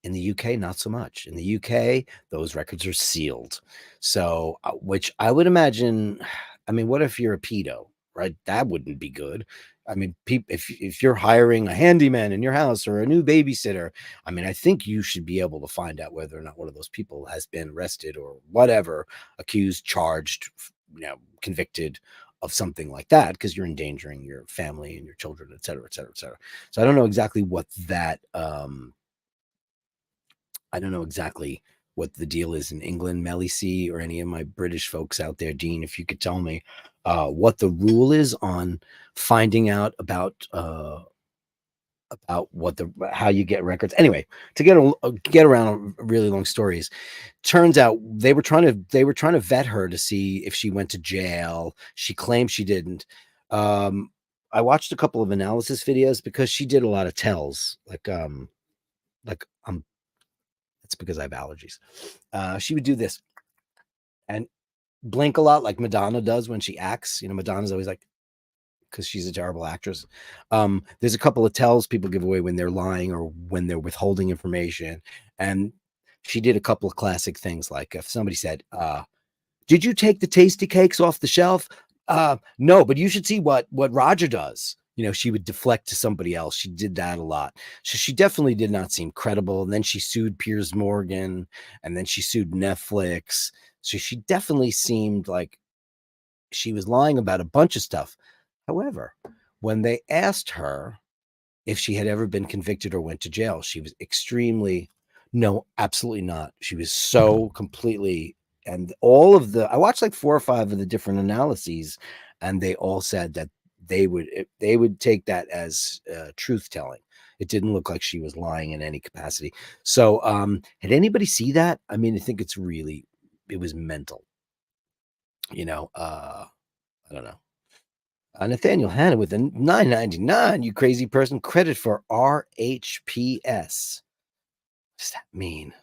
the UK, not so much. In the UK, those records are sealed. So, which I would imagine, what if you're a pedo, right? That wouldn't be good. If you're hiring a handyman in your house or a new babysitter, I think you should be able to find out whether or not one of those people has been arrested or whatever, accused, charged, convicted of something like that, because you're endangering your family and your children, et cetera, et cetera, et cetera. So I don't know exactly what that, I don't know exactly what the deal is in England, Melly C, or any of my British folks out there. Dean, if you could tell me what the rule is on finding out about how you get records. Anyway, to get around really long stories, turns out they were trying to vet her to see if she went to jail. She claimed she didn't. I watched a couple of analysis videos because she did a lot of tells, it's because I have allergies. She would do this and blink a lot like Madonna does when she acts. Madonna's always like, because she's a terrible actress. There's a couple of tells people give away when they're lying or when they're withholding information. And she did a couple of classic things, like if somebody said, did you take the tasty cakes off the shelf? No, but you should see what Roger does. She would deflect to somebody else. She did that a lot. So she definitely did not seem credible. And then she sued Piers Morgan, and then she sued Netflix. So she definitely seemed like she was lying about a bunch of stuff. However, when they asked her if she had ever been convicted or went to jail, she was extremely, no, absolutely not. She was so completely, and I watched like 4 or 5 of the different analyses, and they all said that they would take that as truth telling. It didn't look like she was lying in any capacity. So had anybody see that? I think it was mental. I don't know. Nathaniel Hanna with a $9.99, you crazy person. Credit for RHPS. What does that mean?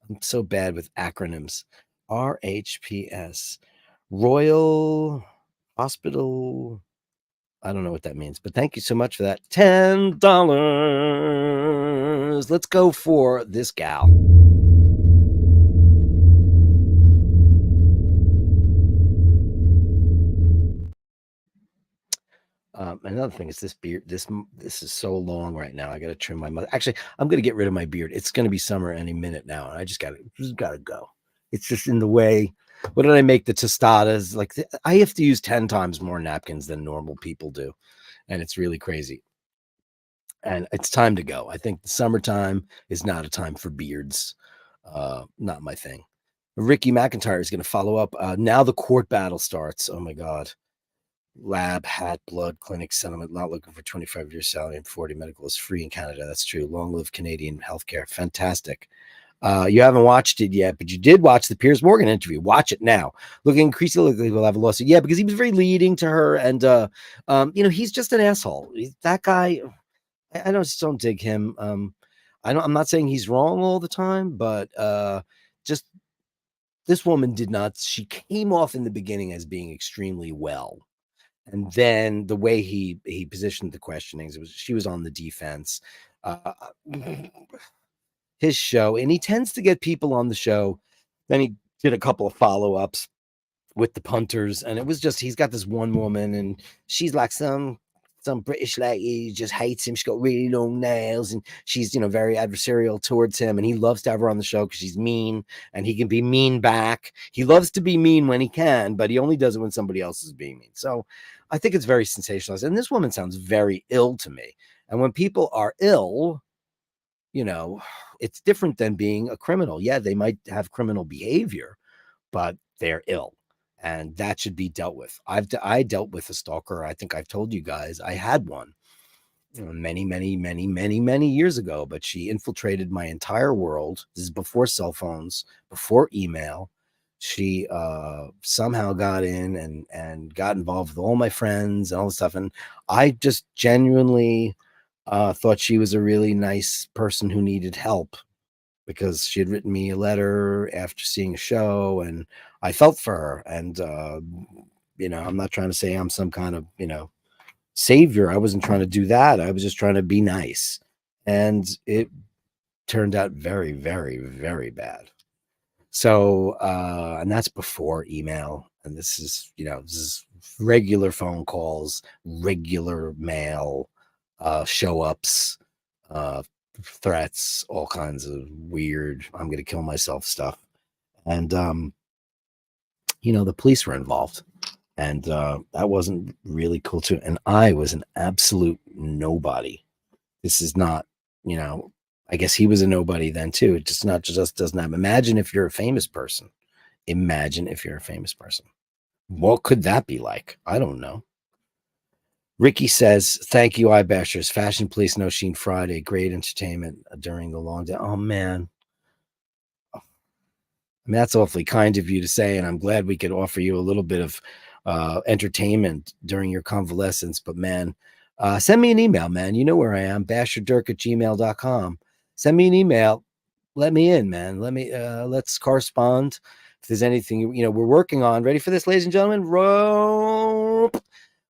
I'm so bad with acronyms. RHPS. Royal Hospital. I don't know what that means, but thank you so much for that. $10. Let's go for this gal. Another thing is this beard. This is so long right now. I got to trim my mouth. Actually, I'm going to get rid of my beard. It's going to be summer any minute now, and I just got to go. It's just in the way. What did I make the tostadas? Like I have to use 10 times more napkins than normal people do, and it's really crazy. And it's time to go. I think the summertime is not a time for beards. Not my thing. Ricky McIntyre is going to follow up. Now the court battle starts. Oh my God. Lab, hat, blood, clinic, settlement, not looking for 25 years salary and 40 medical is free in Canada. That's true. Long live Canadian healthcare. Fantastic. You haven't watched it yet, but you did watch the Piers Morgan interview. Watch it now. Looking increasingly likely we'll have a lawsuit. Yeah, because he was very leading to her, and he's just an asshole. That guy, I don't dig him. I'm not saying he's wrong all the time, but just this woman did not. She came off in the beginning as being extremely well, and then the way he positioned the questionings, she was on the defense. His show, and he tends to get people on the show. Then he did a couple of follow-ups with the punters, and it was just he's got this one woman, and she's like some British lady just hates him. She's got really long nails, and she's very adversarial towards him, and he loves to have her on the show because she's mean, and he can be mean back. He loves to be mean when he can, but he only does it when somebody else is being mean. So I think it's very sensationalized, and this woman sounds very ill to me. And when people are ill, it's different than being a criminal. Yeah, they might have criminal behavior, but they're ill, and that should be dealt with. I dealt with a stalker. I think I've told you guys I had one many, many, many, many, many years ago, but she infiltrated my entire world. This is before cell phones, before email. She somehow got in and got involved with all my friends and all this stuff, and I just genuinely thought she was a really nice person who needed help because she had written me a letter after seeing a show, and I felt for her. And, I'm not trying to say I'm some kind of, savior. I wasn't trying to do that. I was just trying to be nice. And it turned out very, very, very bad. So, and that's before email. And this is regular phone calls, regular mail, show ups, threats, all kinds of weird, I'm going to kill myself stuff. And, the police were involved. And that wasn't really cool too. And I was an absolute nobody. This is not, I guess he was a nobody then too. It just doesn't happen. Imagine if you're a famous person. Imagine if you're a famous person. What could that be like? I don't know. Ricky says, thank you, iBashers. Fashion Police, No Sheen Friday. Great entertainment during the long day. Oh, man. I mean, that's awfully kind of you to say, and I'm glad we could offer you a little bit of entertainment during your convalescence. But, man, send me an email, man. You know where I am, basharddirk@gmail.com. Send me an email. Let me in, man. Let's correspond. If there's anything, we're working on. Ready for this, ladies and gentlemen? Rope.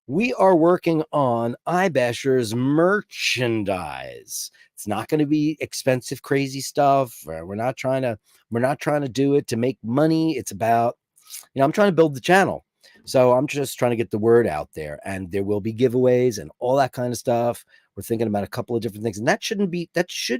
We are working on iBashers merchandise. It's not going to be expensive, crazy stuff. We're not trying to do it to make money. It's about, I'm trying to build the channel. So I'm just trying to get the word out there, and there will be giveaways and all that kind of stuff. We're thinking about a couple of different things, and that should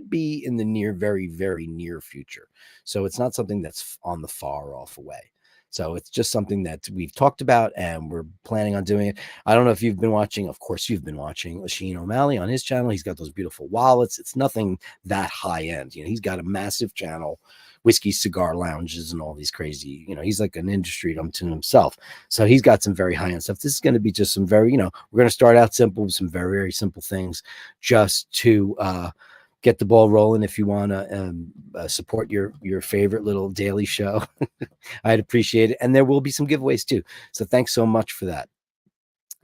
be in the very, very near future. So it's not something that's on the far off away. So it's just something that we've talked about, and we're planning on doing it. I don't know if you've been watching. Of course, you've been watching Sheen O'Malley on his channel. He's got those beautiful wallets. It's nothing that high end. He's got a massive channel, whiskey cigar lounges, and all these crazy. He's like an industry unto himself. So he's got some very high end stuff. This is going to be just some very, we're going to start out simple with some very, very simple things, just to get the ball rolling. If you want to support your favorite little daily show, I'd appreciate it. And there will be some giveaways too. So thanks so much for that.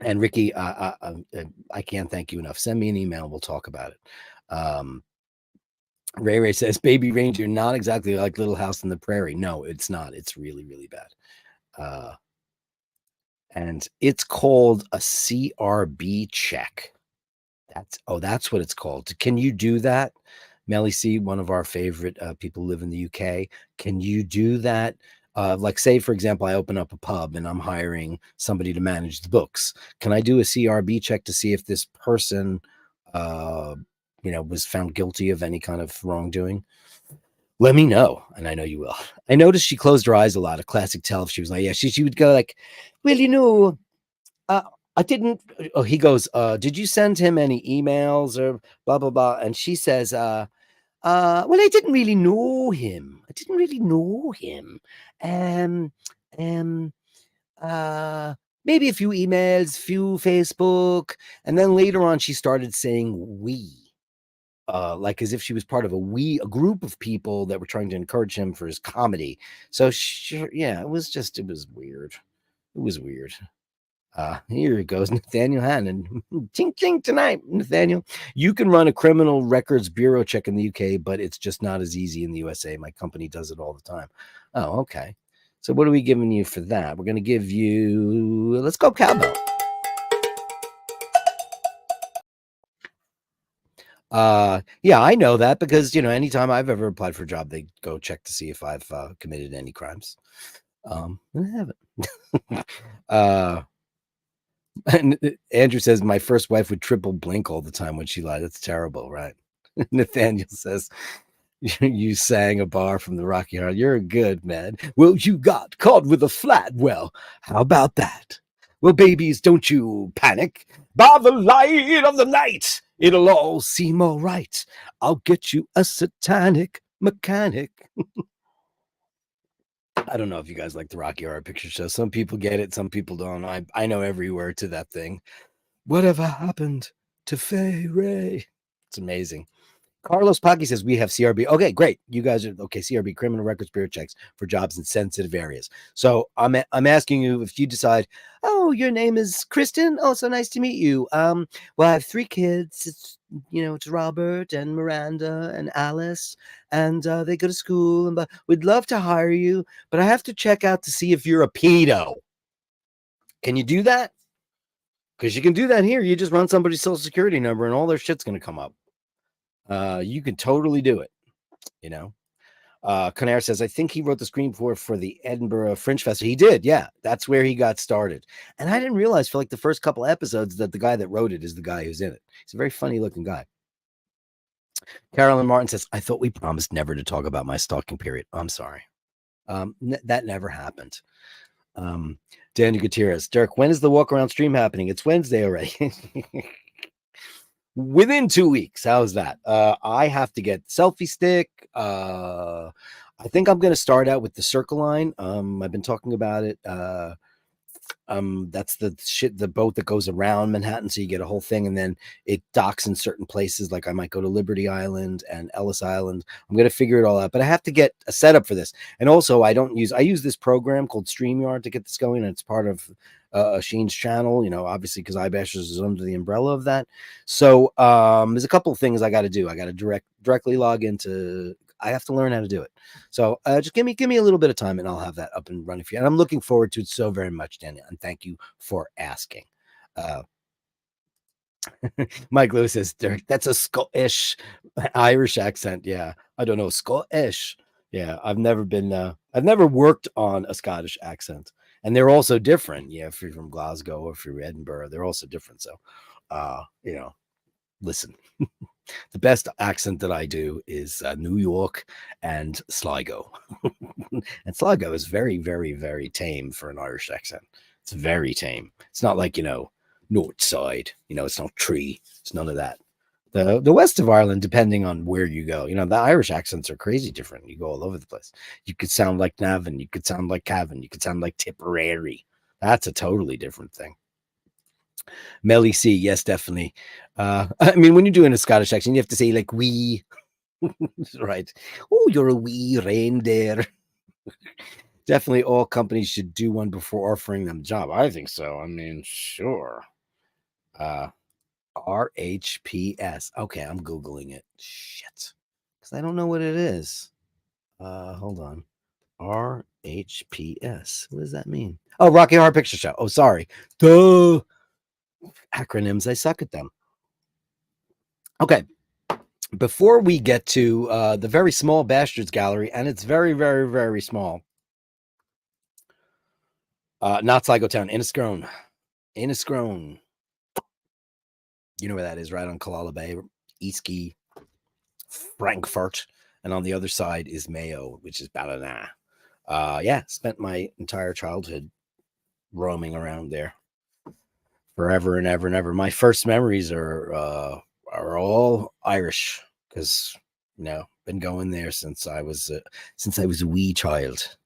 And Ricky, I can't thank you enough. Send me an email. We'll talk about it. Ray says, Baby Reindeer, not exactly like Little House on the Prairie. No, it's not. It's really, really bad. And it's called a CRB check. That's what it's called. Can you do that? Melly C, one of our favorite people live in the UK. Can you do that Like say, for example, I open up a pub and I'm hiring somebody to manage the books. Can I do a CRB check to see if this person, uh, was found guilty of any kind of wrongdoing? Let me know, and I know you will. I noticed she closed her eyes a lot. A classic tell if she was like, yeah, she would go like, well, uh, I didn't. Oh, he goes, did you send him any emails or blah blah blah? And she says, well, I didn't really know him. I didn't really know him. Um, um, uh, maybe a few emails, few Facebook, and then later on she started saying we. Like as if she was part of a group of people that were trying to encourage him for his comedy. So sure, yeah, it was weird. It was weird. Here it goes, Nathaniel Hannon. Ching ching tonight, Nathaniel. You can run a criminal records bureau check in the UK, but it's just not as easy in the USA. My company does it all the time. Oh, okay. So what are we giving you for that? We're going to give you, let's go cowbell. Yeah, I know that because, anytime I've ever applied for a job, they go check to see if I've committed any crimes. I haven't. And Andrew says, my first wife would triple blink all the time when she lied. That's terrible, right? Nathaniel says, you sang a bar from the Rocky Horror. You're a good man. Well, you got caught with a flat. Well, how about that? Well, babies, don't you panic. By the light of the night, it'll all seem all right. I'll get you a satanic mechanic. I don't know if you guys like the Rocky Horror Picture Show. Some people get it, some people don't. I know every word to that thing. Whatever happened to Fay Ray? It's amazing. Carlos Paki says we have CRB. Okay, great. You guys are okay. CRB, criminal records bureau checks for jobs in sensitive areas. So I'm asking you if you decide, oh, your name is Kristen. Oh, so nice to meet you. Well, I have 3 kids. It's Robert and Miranda and Alice, and they go to school. And we'd love to hire you, but I have to check out to see if you're a pedo. Can you do that? Because you can do that here. You just run somebody's social security number, and all their shit's going to come up. You can totally do it, Conair says, I think he wrote the screenplay for the Edinburgh Fringe Festival. He did, yeah. That's where he got started. And I didn't realize for like the first couple episodes that the guy that wrote it is the guy who's in it. He's a very funny looking guy. Carolyn Martin says, I thought we promised never to talk about my stalking period. I'm sorry. That never happened. Daniel Gutierrez, Dirk, when is the walk around stream happening? It's Wednesday already. Within 2 weeks. How's that? I have to get selfie stick. I think I'm going to start out with the Circle Line. I've been talking about it. That's the boat that goes around Manhattan, so you get a whole thing, and then it docks in certain places. Like I might go to Liberty Island and Ellis Island. I'm going to figure it all out, but I have to get a setup for this. And also, I use this program called StreamYard to get this going, and it's part of Sheen's channel, obviously because iBashers is under the umbrella of that. So there's a couple of things I got to do. I got to directly log into. I have to learn how to do it. So just give me a little bit of time, and I'll have that up and running for you. And I'm looking forward to it so very much, Daniel. And thank you for asking. Mike Lewis says, Dirk, that's a Scottish Irish accent. Yeah, I don't know, Scottish. Yeah, I've never worked on a Scottish accent, and they're also different. Yeah, if you're from Glasgow or if you're Edinburgh, they're also different. So, listen. The best accent that I do is New York and Sligo. And Sligo is very, very, very tame for an Irish accent. It's very tame. It's not like, north side, it's not tree. It's none of that. The west of Ireland, depending on where you go, the Irish accents are crazy different. You go all over the place. You could sound like Navan. You could sound like Cavan. You could sound like Tipperary. That's a totally different thing. Melly C, yes, definitely. I mean, when you're doing a Scottish accent, you have to say like "wee," right? Oh, you're a wee reindeer. Definitely, all companies should do one before offering them a job. I think so. I mean, sure. RHPS. Okay, I'm googling it. Shit, because I don't know what it is. Hold on. RHPS. What does that mean? Oh, Rocky Horror Picture Show. Oh, sorry. Duh. Acronyms. I suck at them. Okay. Before we get to the very small Bastards Gallery, and it's very, very, very small, Not Sligo Town, Inniscrone. Inniscrone. You know where that is, right on Killala Bay, Eastkey, Frankfurt, and on the other side is Mayo, which is Ballina. Yeah, spent my entire childhood roaming around there forever and ever and ever. My first memories are all Irish because been going there since I was a wee child.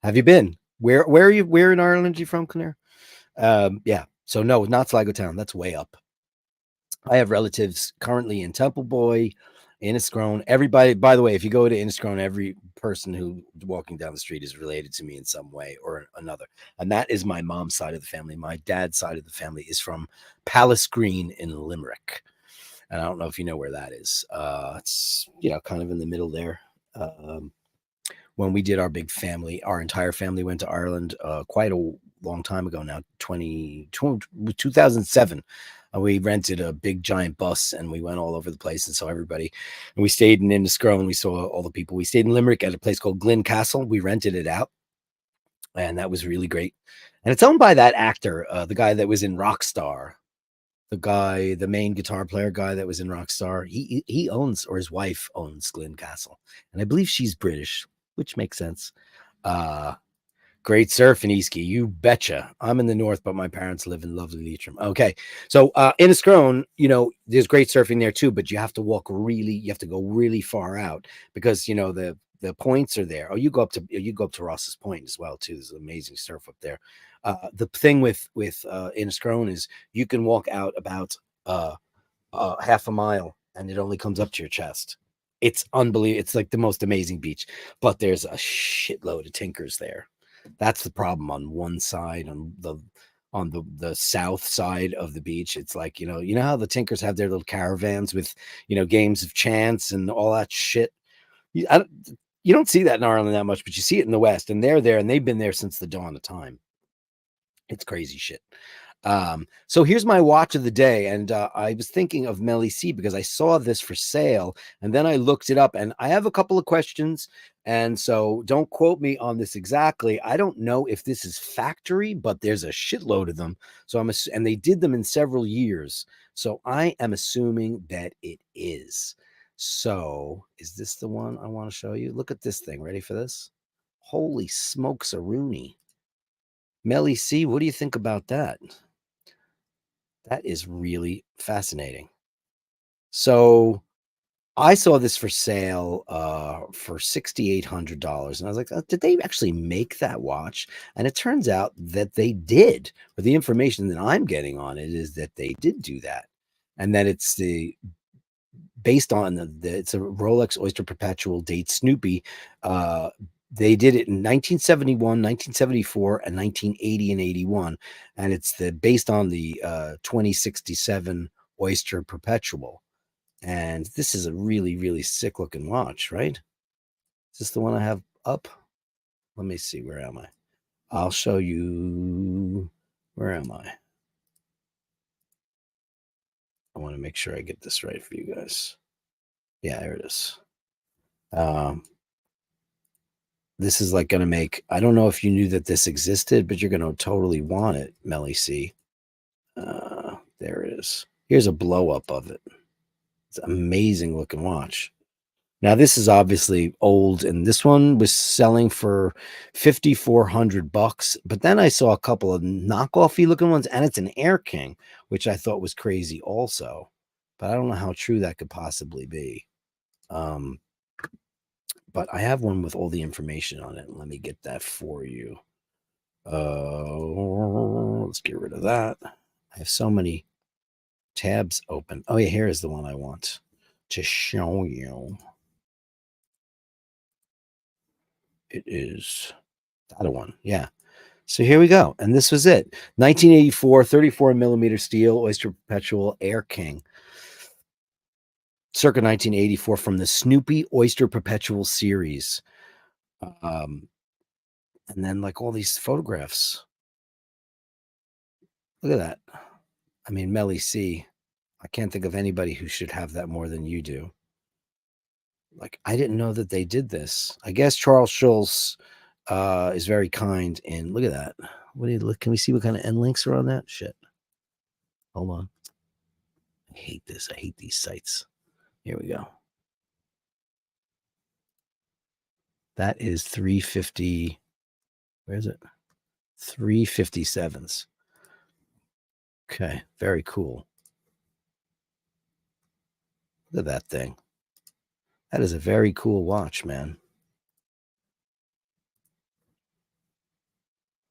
Have you been? Where are you? Where in Ireland are you from, Claire? Yeah. So no, not Sligo Town. That's way up. I have relatives currently in Templeboy, Inniscrone. Everybody, by the way, if you go to Inniscrone, every person who walking down the street is related to me in some way or another. And that is my mom's side of the family. My dad's side of the family is from Palace Green in Limerick. And I don't know if you know where that is. It's, kind of in the middle there. When we did our big family, our entire family went to Ireland quite a long time ago now, 2007. We rented a big giant bus and we went all over the place and saw everybody. And we stayed in Inniscrone and we saw all the people. We stayed in Limerick at a place called Glyn Castle. We rented it out and that was really great. And it's owned by that actor, the guy that was in Rockstar, the main guitar player guy that was in Rockstar. He owns, or his wife owns, Glyn Castle. And I believe she's British, which makes sense. Great surf in Eastkey, you betcha. I'm in the north, but my parents live in lovely Leitrim. Okay, so Inniscrone, there's great surfing there too, but you have to go really far out because the points are there. You go up to Ross's Point as well too. There's amazing surf up there. The thing with Inniscrone is you can walk out about half a mile and it only comes up to your chest. It's unbelievable. It's like the most amazing beach, but there's a shitload of tinkers there. That's the problem on one side, on the south side of the beach. It's like, how the tinkers have their little caravans with, games of chance and all that shit. You don't see that in Ireland that much, but you see it in the West, and they're there and they've been there since the dawn of time. It's crazy shit. So here's my watch of the day, and I was thinking of Melly C because I saw this for sale, and then I looked it up, and I have a couple of questions, and so don't quote me on this exactly. I don't know if this is factory, but there's a shitload of them. So and they did them in several years, so I am assuming that it is. So is this the one I want to show you? Look at this thing. Ready for this? Holy smokes, a Rooney. Melly C, what do you think about that? That is really fascinating. So I saw this for sale for $6,800. And I was like, did they actually make that watch? And it turns out that they did. But the information that I'm getting on it is that they did do that. And that it's based on it's a Rolex Oyster Perpetual date Snoopy. They did it in 1971, 1974, and 1980 and 81. And it's based on the 2067 Oyster Perpetual. And this is a really, really sick looking watch, right? Is this the one I have up? Let me see. Where am I? I'll show you. Where am I? I want to make sure I get this right for you guys. Yeah, there it is. This is like going to make, I don't know if you knew that this existed, but you're going to totally want it, Melly C. There it is. Here's a blow up of it. It's an amazing looking watch. Now, this is obviously old, and this one was selling for $5,400. But then I saw a couple of knockoffy looking ones, and it's an Air King, which I thought was crazy also. But I don't know how true that could possibly be. But I have one with all the information on it. Let me get that for you. Let's get rid of that. I have so many tabs open. Oh, yeah, here is the one I want to show you. It is that one. Yeah. So here we go. And this was it. 1984, 34 millimeter steel, Oyster Perpetual Air King. Circa 1984 from the Snoopy Oyster Perpetual series. And then like all these photographs. Look at that. I mean, Melly C. I can't think of anybody who should have that more than you do. Like, I didn't know that they did this. I guess Charles Schulz is very kind. And look at that. What do you look? Can we see what kind of end links are on that? Shit. Hold on. I hate this. I hate these sites. Here we go. That is 350. Where is it? 357s. Okay. Very cool. Look at that thing. That is a very cool watch, man.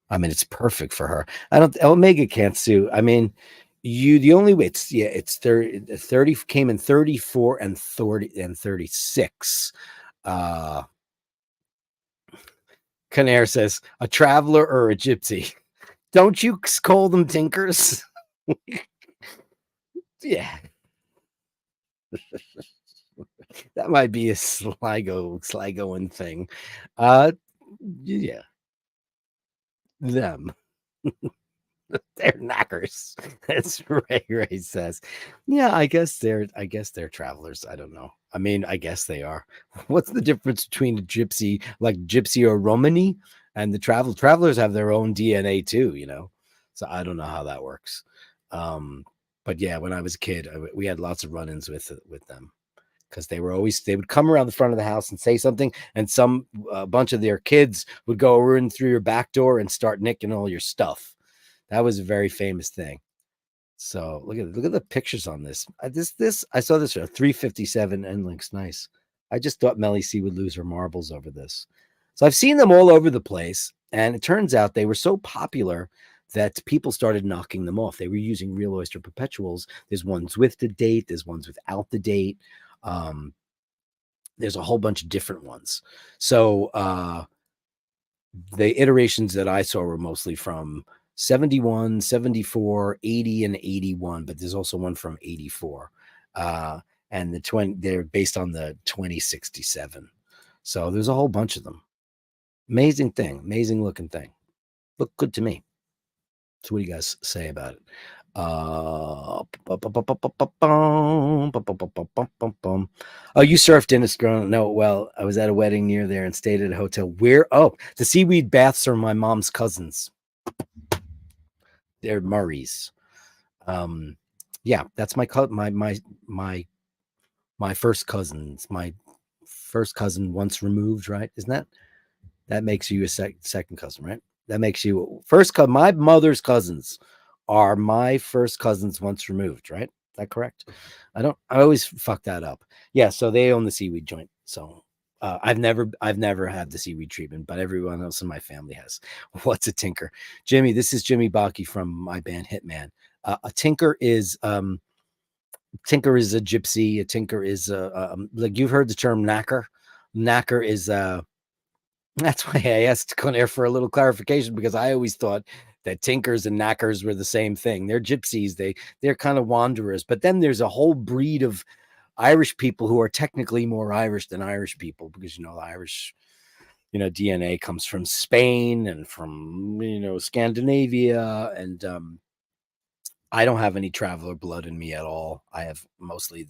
I mean, it's perfect for her. I don't. Omega can't sue. I mean, the only way it's 30 came in 34 and 30 and 36. Canair says a traveler or a gypsy. Don't you call them tinkers? Yeah. That might be a Sligoing thing. Yeah. Them. They're knackers. That's Ray says. Yeah, I guess they're travelers. I don't know. I mean, I guess they are. What's the difference between a gypsy, like gypsy or Romany, and the travelers have their own DNA too, you know? So I don't know how that works. But yeah, when I was a kid, we had lots of run-ins with them because they would come around the front of the house and say something, and a bunch of their kids would go in through your back door and start nicking all your stuff. That was a very famous thing. So look at the pictures on this. I saw this 357 end links. Nice. I just thought Melly C would lose her marbles over this. So I've seen them all over the place, and it turns out they were so popular that people started knocking them off. They were using Real Oyster Perpetuals. There's ones with the date. There's ones without the date. There's a whole bunch of different ones. So the iterations that I saw were mostly from 71, 74, 80, and 81, but there's also one from 84. And they're based on the 2067. So there's a whole bunch of them. Amazing thing, amazing looking thing. Look good to me. So what do you guys say about it? Oh, you surfed in Instagram. No, well, I was at a wedding near there and stayed at a hotel. Where? Oh, the seaweed baths are my mom's cousins. They're Murray's. Yeah, that's my first cousins. My first cousin once removed, right? Isn't that makes you a second cousin, right? That makes you first cousin. My mother's cousins are my first cousins once removed, right? Is that correct? I always fuck that up. Yeah, so they own the seaweed joint. So I've never had the seaweed treatment, but everyone else in my family has. What's a tinker? Jimmy, this is Jimmy Baki from my band Hitman. A tinker is a gypsy. A tinker is like you've heard the term knacker. Knacker is that's why I asked Conair for a little clarification, because I always thought that tinkers and knackers were the same thing. They're gypsies. They're kind of wanderers. But then there's a whole breed of Irish people who are technically more Irish than Irish people, because, the Irish, DNA comes from Spain and from, Scandinavia. And I don't have any traveler blood in me at all. I have mostly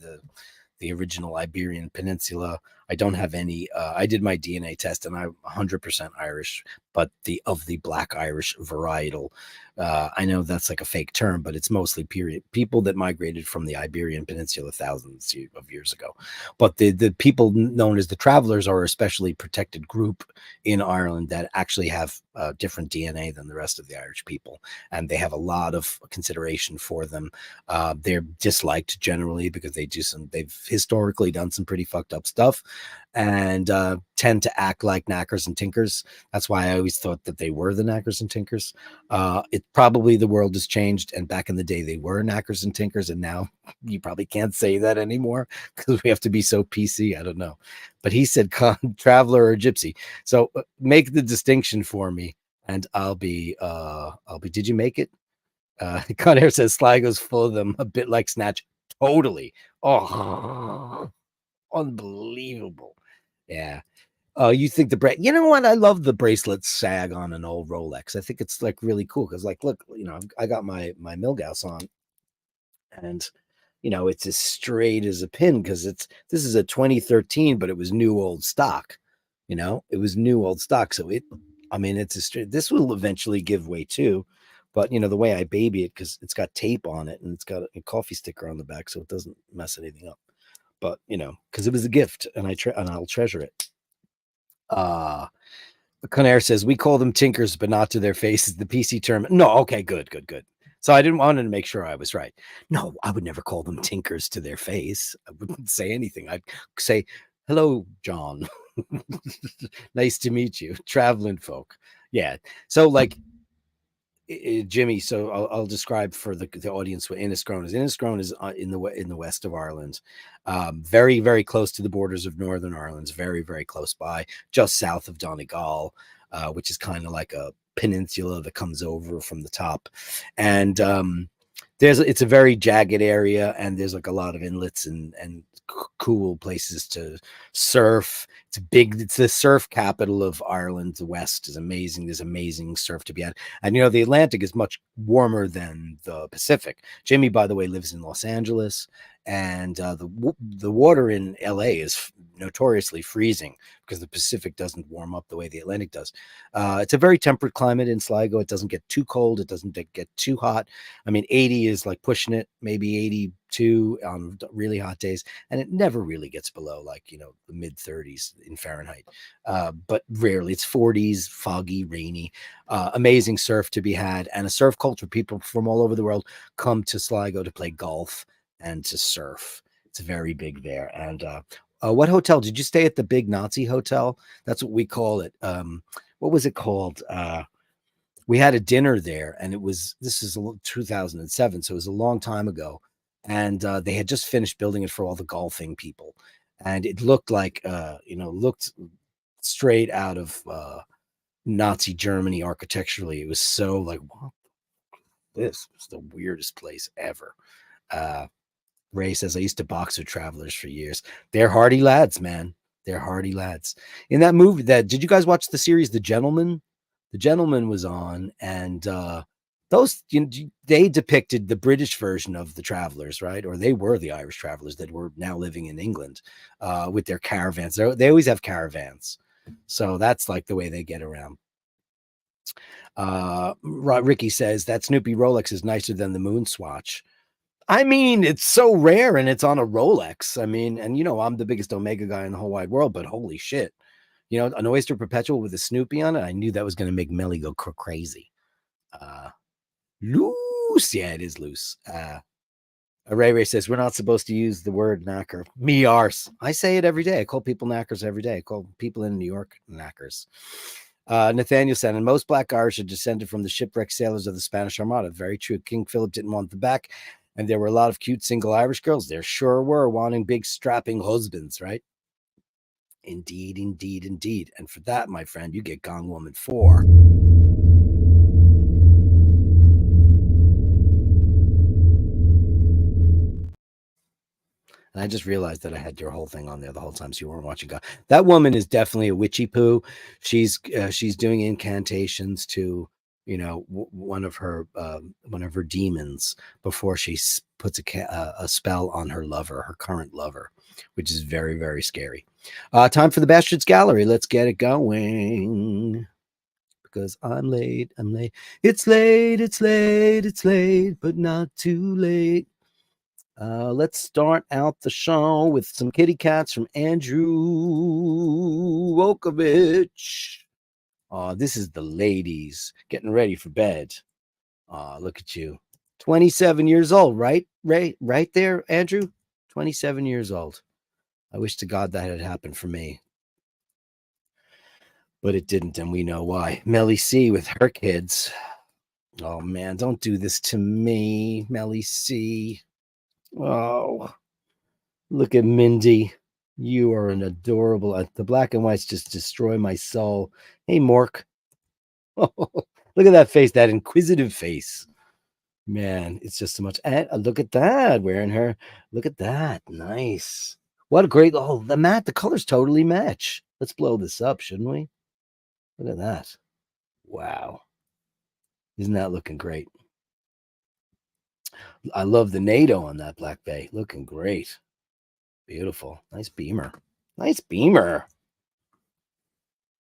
the original Iberian Peninsula. I don't have any. I did my DNA test, and I'm 100% Irish, but of the Black Irish varietal. I know that's like a fake term, but it's mostly people that migrated from the Iberian Peninsula thousands of years ago. But the people known as the travelers are a especially protected group in Ireland that actually have different DNA than the rest of the Irish people, and they have a lot of consideration for them. They're disliked generally because they've historically done some pretty fucked up stuff, and tend to act like knackers and tinkers. That's why I always thought that they were the knackers and tinkers. It probably the world has changed, and back in the day they were knackers and tinkers, and now you probably can't say that anymore because we have to be so PC. I don't know, but he said traveler or gypsy. So make the distinction for me, and I'll be. Did you make it? Conair says Sligo's full of them, a bit like Snatch. Totally. Oh, unbelievable. Yeah. Oh, you think you know what? I love the bracelet sag on an old Rolex. I think it's like really cool because, like, look, I got my Milgauss on, and it's as straight as a pin because this is a 2013, but it was new old stock. It was new old stock, so I mean, this will eventually give way too, but you know the way I baby it because it's got tape on it and it's got a coffee sticker on the back, so it doesn't mess anything up. But you know, because it was a gift, and I'll treasure it. Uh Conair says we call them tinkers, but not to their faces. The PC term. No, okay, good, good, good. So I didn't want to make sure I was right. No, I would never call them tinkers to their face. I wouldn't say anything. I'd say, "Hello, John. Nice to meet you, traveling folk." Yeah. So like Jimmy. So I'll describe for the audience what Inniscrone is. Inniscrone is in the west of Ireland, very very close to the borders of Northern Ireland. Very very close by, just south of Donegal, which is kind of like a peninsula that comes over from the top, and it's a very jagged area, and there's like a lot of inlets and cool places to surf. It's the surf capital of Ireland. The West is amazing. There's amazing surf to be had. And you know, the Atlantic is much warmer than the Pacific. Jimmy, by the way, lives in Los Angeles, and the water in LA is notoriously freezing because the Pacific doesn't warm up the way the Atlantic does. It's a very temperate climate in Sligo. It doesn't get too cold. It doesn't get too hot. I mean, 80 is like pushing it, maybe 82 on really hot days, and it never really gets below like, you know, the mid 30s in Fahrenheit. But rarely. It's 40s, foggy, rainy. Amazing surf to be had, and a surf culture. People from all over the world come to Sligo to play golf and to surf. It's very big there. And what hotel did you stay at? The big Nazi hotel? That's what we call it. What was it called? We had a dinner there, and this is 2007, so it was a long time ago. And they had just finished building it for all the golfing people, and it looked like looked straight out of Nazi Germany architecturally. It was so like, what? This was the weirdest place ever. Ray says, I used to box with travelers for years. They're hardy lads, man. They're hardy lads. In that movie, did you guys watch the series The Gentleman? The Gentleman was on, and those, you know, they depicted the British version of the travelers, right? Or they were the Irish travelers that were now living in England with their caravans. They always have caravans, so that's like the way they get around. Ricky says that Snoopy Rolex is nicer than the Moon Swatch. I mean, it's so rare, and it's on a Rolex. I mean, and you know, I'm the biggest Omega guy in the whole wide world, but holy shit. You know, an Oyster Perpetual with a Snoopy on it, I knew that was going to make Melly go crazy. Loose. Yeah, it is loose. Ray says, we're not supposed to use the word knacker. Me arse. I say it every day. I call people knackers every day. I call people in New York knackers. Nathaniel said, and most black Irish are descended from the shipwrecked sailors of the Spanish Armada. Very true. King Philip didn't want them back. And there were a lot of cute single Irish girls. There sure were, wanting big strapping husbands, right? Indeed, indeed, indeed. And for that, my friend, you get Gong Woman 4. And I just realized that I had your whole thing on there the whole time, so you weren't watching God. That woman is definitely a witchy poo. She's doing incantations to, you know, one of her demons before she puts a spell on her lover, her current lover, which is very very scary. Time for the Bastards Gallery. Let's get it going. Because I'm late. I'm late. It's late. It's late. It's late, but not too late. Let's start out the show with some kitty cats from Andrew Volkovich. This is the ladies getting ready for bed. Look at you. 27 years old, right? Right there, Andrew? 27 years old. I wish to God that had happened for me. But it didn't, and we know why. Melly C with her kids. Oh, man, don't do this to me, Melly C. Oh, look at Mindy. You are an adorable. The black and whites just destroy my soul. Hey, Mork. Oh, look at that face, that inquisitive face. Man, it's just so much. And look at that, wearing her. Look at that. Nice. What a great. Oh, the colors totally match. Let's blow this up, shouldn't we? Look at that. Wow. Isn't that looking great? I love the NATO on that Black Bay. Looking great. Beautiful. Nice Beamer. Nice Beamer.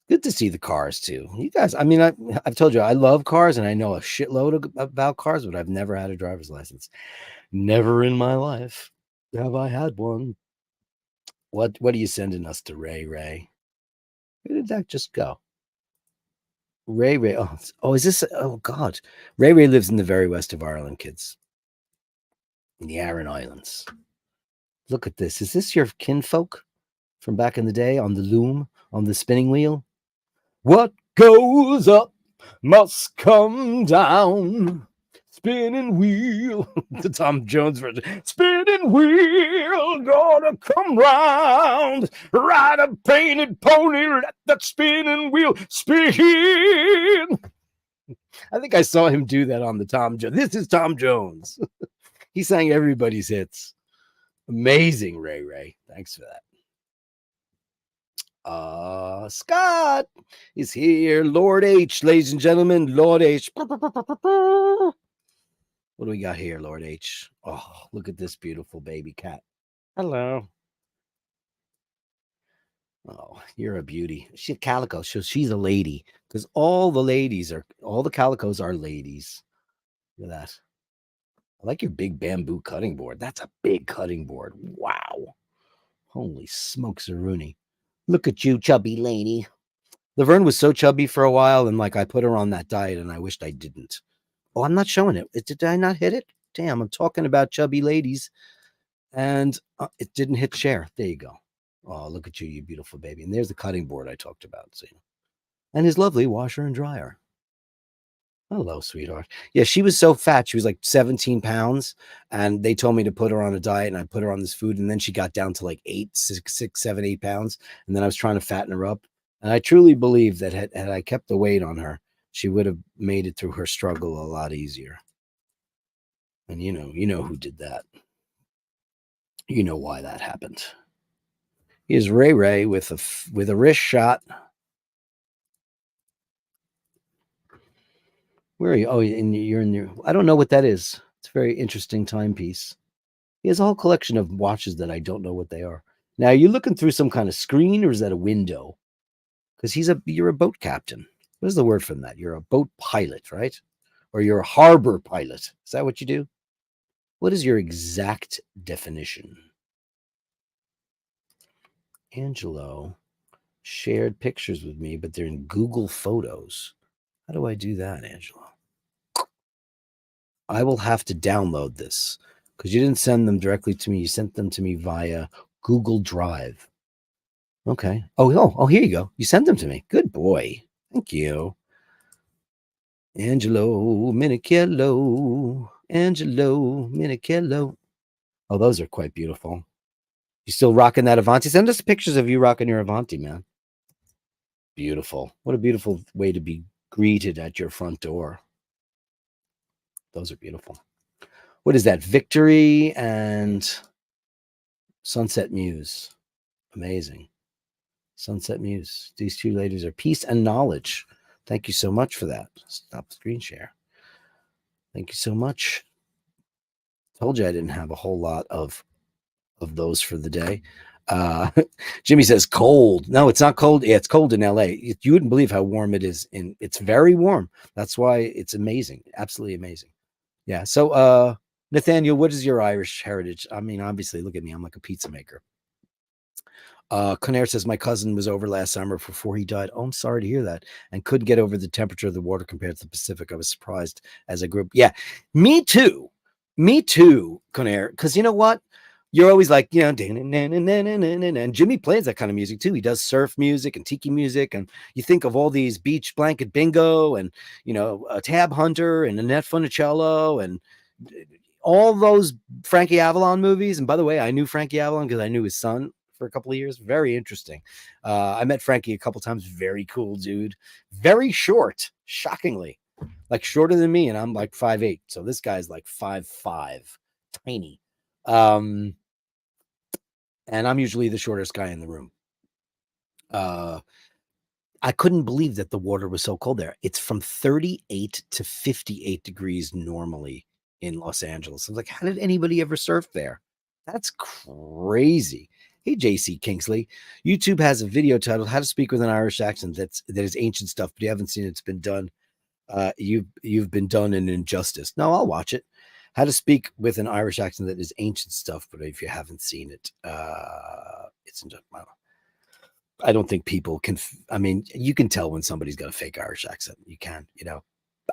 Good to see the cars too. You guys, I mean, I've told you I love cars and I know a shitload about cars, but I've never had a driver's license. Never in my life have I had one. What are you sending us to Ray Ray? Where did that just go? Ray Ray. Oh, is this? Oh God, Ray Ray lives in the very west of Ireland, kids, in the Aran Islands. Look at this. Is this your kinfolk from back in the day on the loom, on the spinning wheel? What goes up must come down. Spinning wheel, the Tom Jones version. Spinning wheel, gonna come round. Ride a painted pony, let that spinning wheel spin. I think I saw him do that on the Tom Jones. This is Tom Jones. He sang everybody's hits. Amazing, Ray Ray. Thanks for that. Scott is here. Lord H, ladies and gentlemen. Lord H. What do we got here, Lord H? Oh, look at this beautiful baby cat. Hello. Oh, you're a beauty. She's a calico. So she's a lady because all the calicos are ladies. Look at that. I like your big bamboo cutting board. That's a big cutting board. Wow. Holy smokes, Rooney. Look at you, chubby lady. Laverne was so chubby for a while, and like I put her on that diet, and I wished I didn't. Oh, I'm not showing it. Did I not hit it? Damn, I'm talking about chubby ladies, and it didn't hit share. There you go. Oh, look at you, you beautiful baby. And there's the cutting board I talked about. See, and his lovely washer and dryer. Hello, sweetheart. Yeah, she was so fat. She was like 17 pounds. And they told me to put her on a diet and I put her on this food. And then she got down to like 6, 7, 8 pounds. And then I was trying to fatten her up. And I truly believe that had I kept the weight on her, she would have made it through her struggle a lot easier. And you know who did that. You know why that happened. Here's Ray Ray with a wrist shot. Where are you? Oh, you're in there. I don't know what that is. It's a very interesting timepiece. He has a whole collection of watches that I don't know what they are. Now, are you looking through some kind of screen or is that a window? Because you're a boat captain. What is the word from that? You're a boat pilot, right? Or you're a harbor pilot. Is that what you do? What is your exact definition? Angelo shared pictures with me, but they're in Google Photos. How do I do that, Angelo? I will have to download this because you didn't send them directly to me. You sent them to me via Google Drive. Okay. Oh, here you go. You sent them to me. Good boy. Thank you. Angelo Minichello. Angelo Minichello. Oh, those are quite beautiful. You still rocking that Avanti? Send us pictures of you rocking your Avanti, man. Beautiful. What a beautiful way to be greeted at your front door. Those are beautiful. What is that? Victory and Sunset Muse. Amazing. Sunset Muse. These two ladies are peace and knowledge. Thank you so much for that. Stop screen share. Thank you so much. Told you I didn't have a whole lot of those for the day. Jimmy says cold. No, it's not cold. Yeah, it's cold in LA. You wouldn't believe how warm it is. It's very warm. That's why it's amazing. Absolutely amazing. Yeah. So, Nathaniel, what is your Irish heritage? I mean, obviously, look at me. I'm like a pizza maker. Conair says my cousin was over last summer before he died. Oh, I'm sorry to hear that. And couldn't get over the temperature of the water compared to the Pacific. I was surprised as a group. Yeah, me too. Me too, Conair. Because you know what? You're always like, and Jimmy plays that kind of music too. He does surf music and tiki music. And you think of all these Beach Blanket Bingo and, a Tab Hunter and Annette Funicello and all those Frankie Avalon movies. And by the way, I knew Frankie Avalon because I knew his son for a couple of years. Very interesting. I met Frankie a couple times. Very cool dude. Very short, shockingly. Like shorter than me, and I'm like 5'8". So this guy's like 5'5". Tiny. And I'm usually the shortest guy in the room. I couldn't believe that the water was so cold there. It's from 38 to 58 degrees normally in Los Angeles. I was like, how did anybody ever surf there? That's crazy. Hey, JC Kingsley. YouTube has a video titled "How to Speak with an Irish Accent." That is ancient stuff, but you haven't seen it. It's been done. You've been done an injustice. No, I'll watch it. How to Speak with an Irish Accent. That is ancient stuff, but if you haven't seen it, it's I don't think people can. I mean, you can tell when somebody's got a fake Irish accent. You can,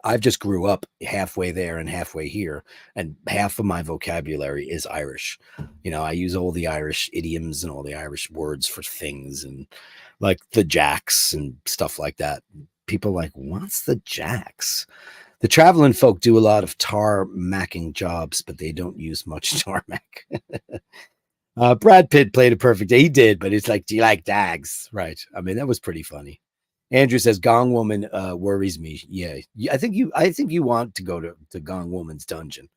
I've just grew up halfway there and halfway here, and half of my vocabulary is Irish. I use all the Irish idioms and all the Irish words for things, and like the jacks and stuff like that. People are like, what's the jacks? The traveling folk do a lot of tarmacking jobs, but they don't use much tarmac. Brad Pitt played a perfect day. He did, but it's like, do you like dags? Right. I mean, that was pretty funny. Andrew says Gong Woman worries me. Yeah. I think you want to go to Gong Woman's dungeon.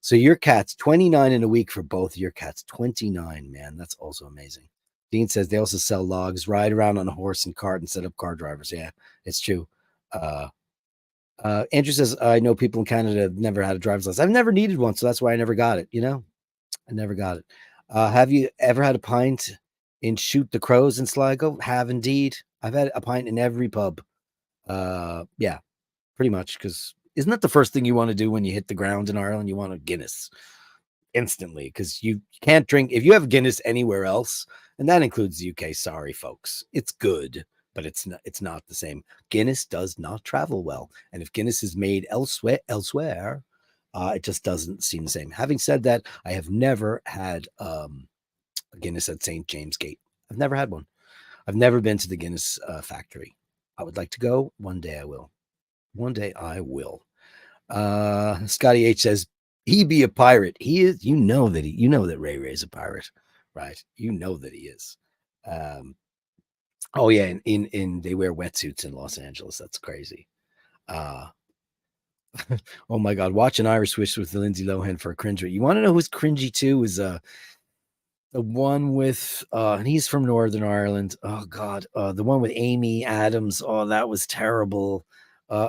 So your cat's 29 in a week for both your cats. 29, man. That's also amazing. Dean says they also sell logs, ride around on a horse and cart and set up car drivers. Yeah, it's true. Andrew says, I know people in Canada have never had a driver's license. I've never needed one, so that's why I never got it. I never got it. Have you ever had a pint in Shoot the Crows in Sligo? Have indeed. I've had a pint in every pub. Yeah, pretty much. Because isn't that the first thing you want to do when you hit the ground in Ireland? You want a Guinness instantly, because you can't drink if you have Guinness anywhere else, and that includes the UK. Sorry, folks, it's good, but it's not the same. Guinness does not travel well, and if Guinness is made elsewhere, it just doesn't seem the same. Having said that, I have never had a Guinness at St. James Gate. I've never had one. I've never been to the Guinness factory. I would like to go. One day I will. One day I will. Scotty H says he be a pirate. He is. That Ray Ray's a pirate, right? You know that he is. Oh yeah, in they wear wetsuits in Los Angeles. That's crazy. Oh my God, watch an Irish Swish with Lindsay Lohan for a cringe. You want to know who's cringy too? Is the one with and he's from Northern Ireland. Oh God, the one with Amy Adams. Oh, that was terrible.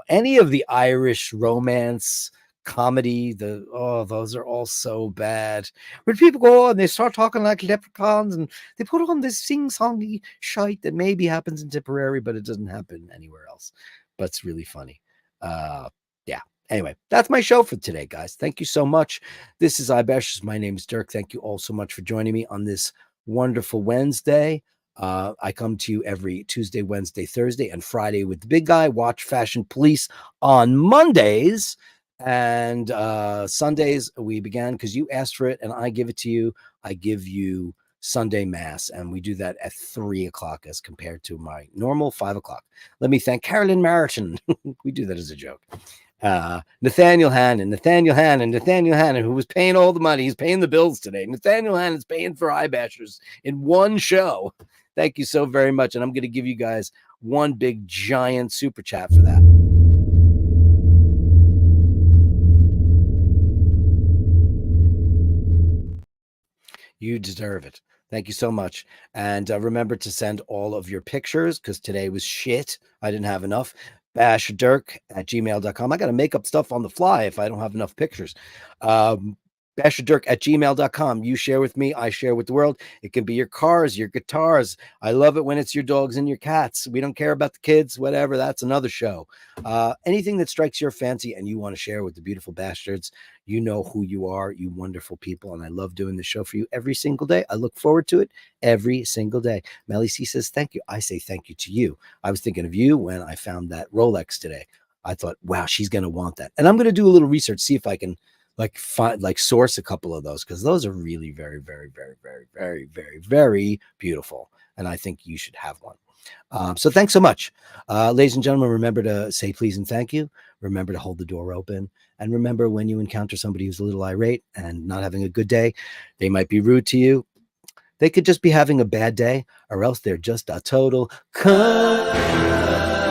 Any of the Irish romance comedy, those are all so bad. When people go and they start talking like leprechauns and they put on this sing-songy shite that maybe happens in Tipperary, but it doesn't happen anywhere else. But it's really funny. Yeah. Anyway, that's my show for today, guys. Thank you so much. This is iBashers. My name is Dirk. Thank you all so much for joining me on this wonderful Wednesday. I come to you every Tuesday, Wednesday, Thursday, and Friday with the big guy. Watch Fashion Police on Mondays. And Sundays we began because you asked for it and I give it to you. I give you Sunday Mass, and we do that at 3 o'clock as compared to my normal 5 o'clock. Let me thank Carolyn Martin. We do that as a joke. Nathaniel Hannon, who was paying all the money. He's paying the bills today. Nathaniel Hannon's paying for iBashers in one show. Thank you so very much. And I'm going to give you guys one big giant super chat for that. You deserve it. Thank you so much. And remember to send all of your pictures because today was shit. I didn't have enough. Bashdark@gmail.com. I got to make up stuff on the fly if I don't have enough pictures. Bashdark@gmail.com. You share with me, I share with the world. It can be your cars, your guitars. I love it when it's your dogs and your cats. We don't care about the kids, whatever. That's another show. Anything that strikes your fancy and you want to share with the beautiful bastards, you know who you are, you wonderful people. And I love doing the show for you every single day. I look forward to it every single day. Melly C says, thank you. I say thank you to you. I was thinking of you when I found that Rolex today. I thought, wow, she's going to want that. And I'm going to do a little research, see if I can source a couple of those, because those are really very, very, very, very, very, very, very beautiful. And I think you should have one. So thanks so much. Ladies and gentlemen, remember to say please and thank you. Remember to hold the door open. And remember, when you encounter somebody who's a little irate and not having a good day, they might be rude to you. They could just be having a bad day, or else they're just a total cunt.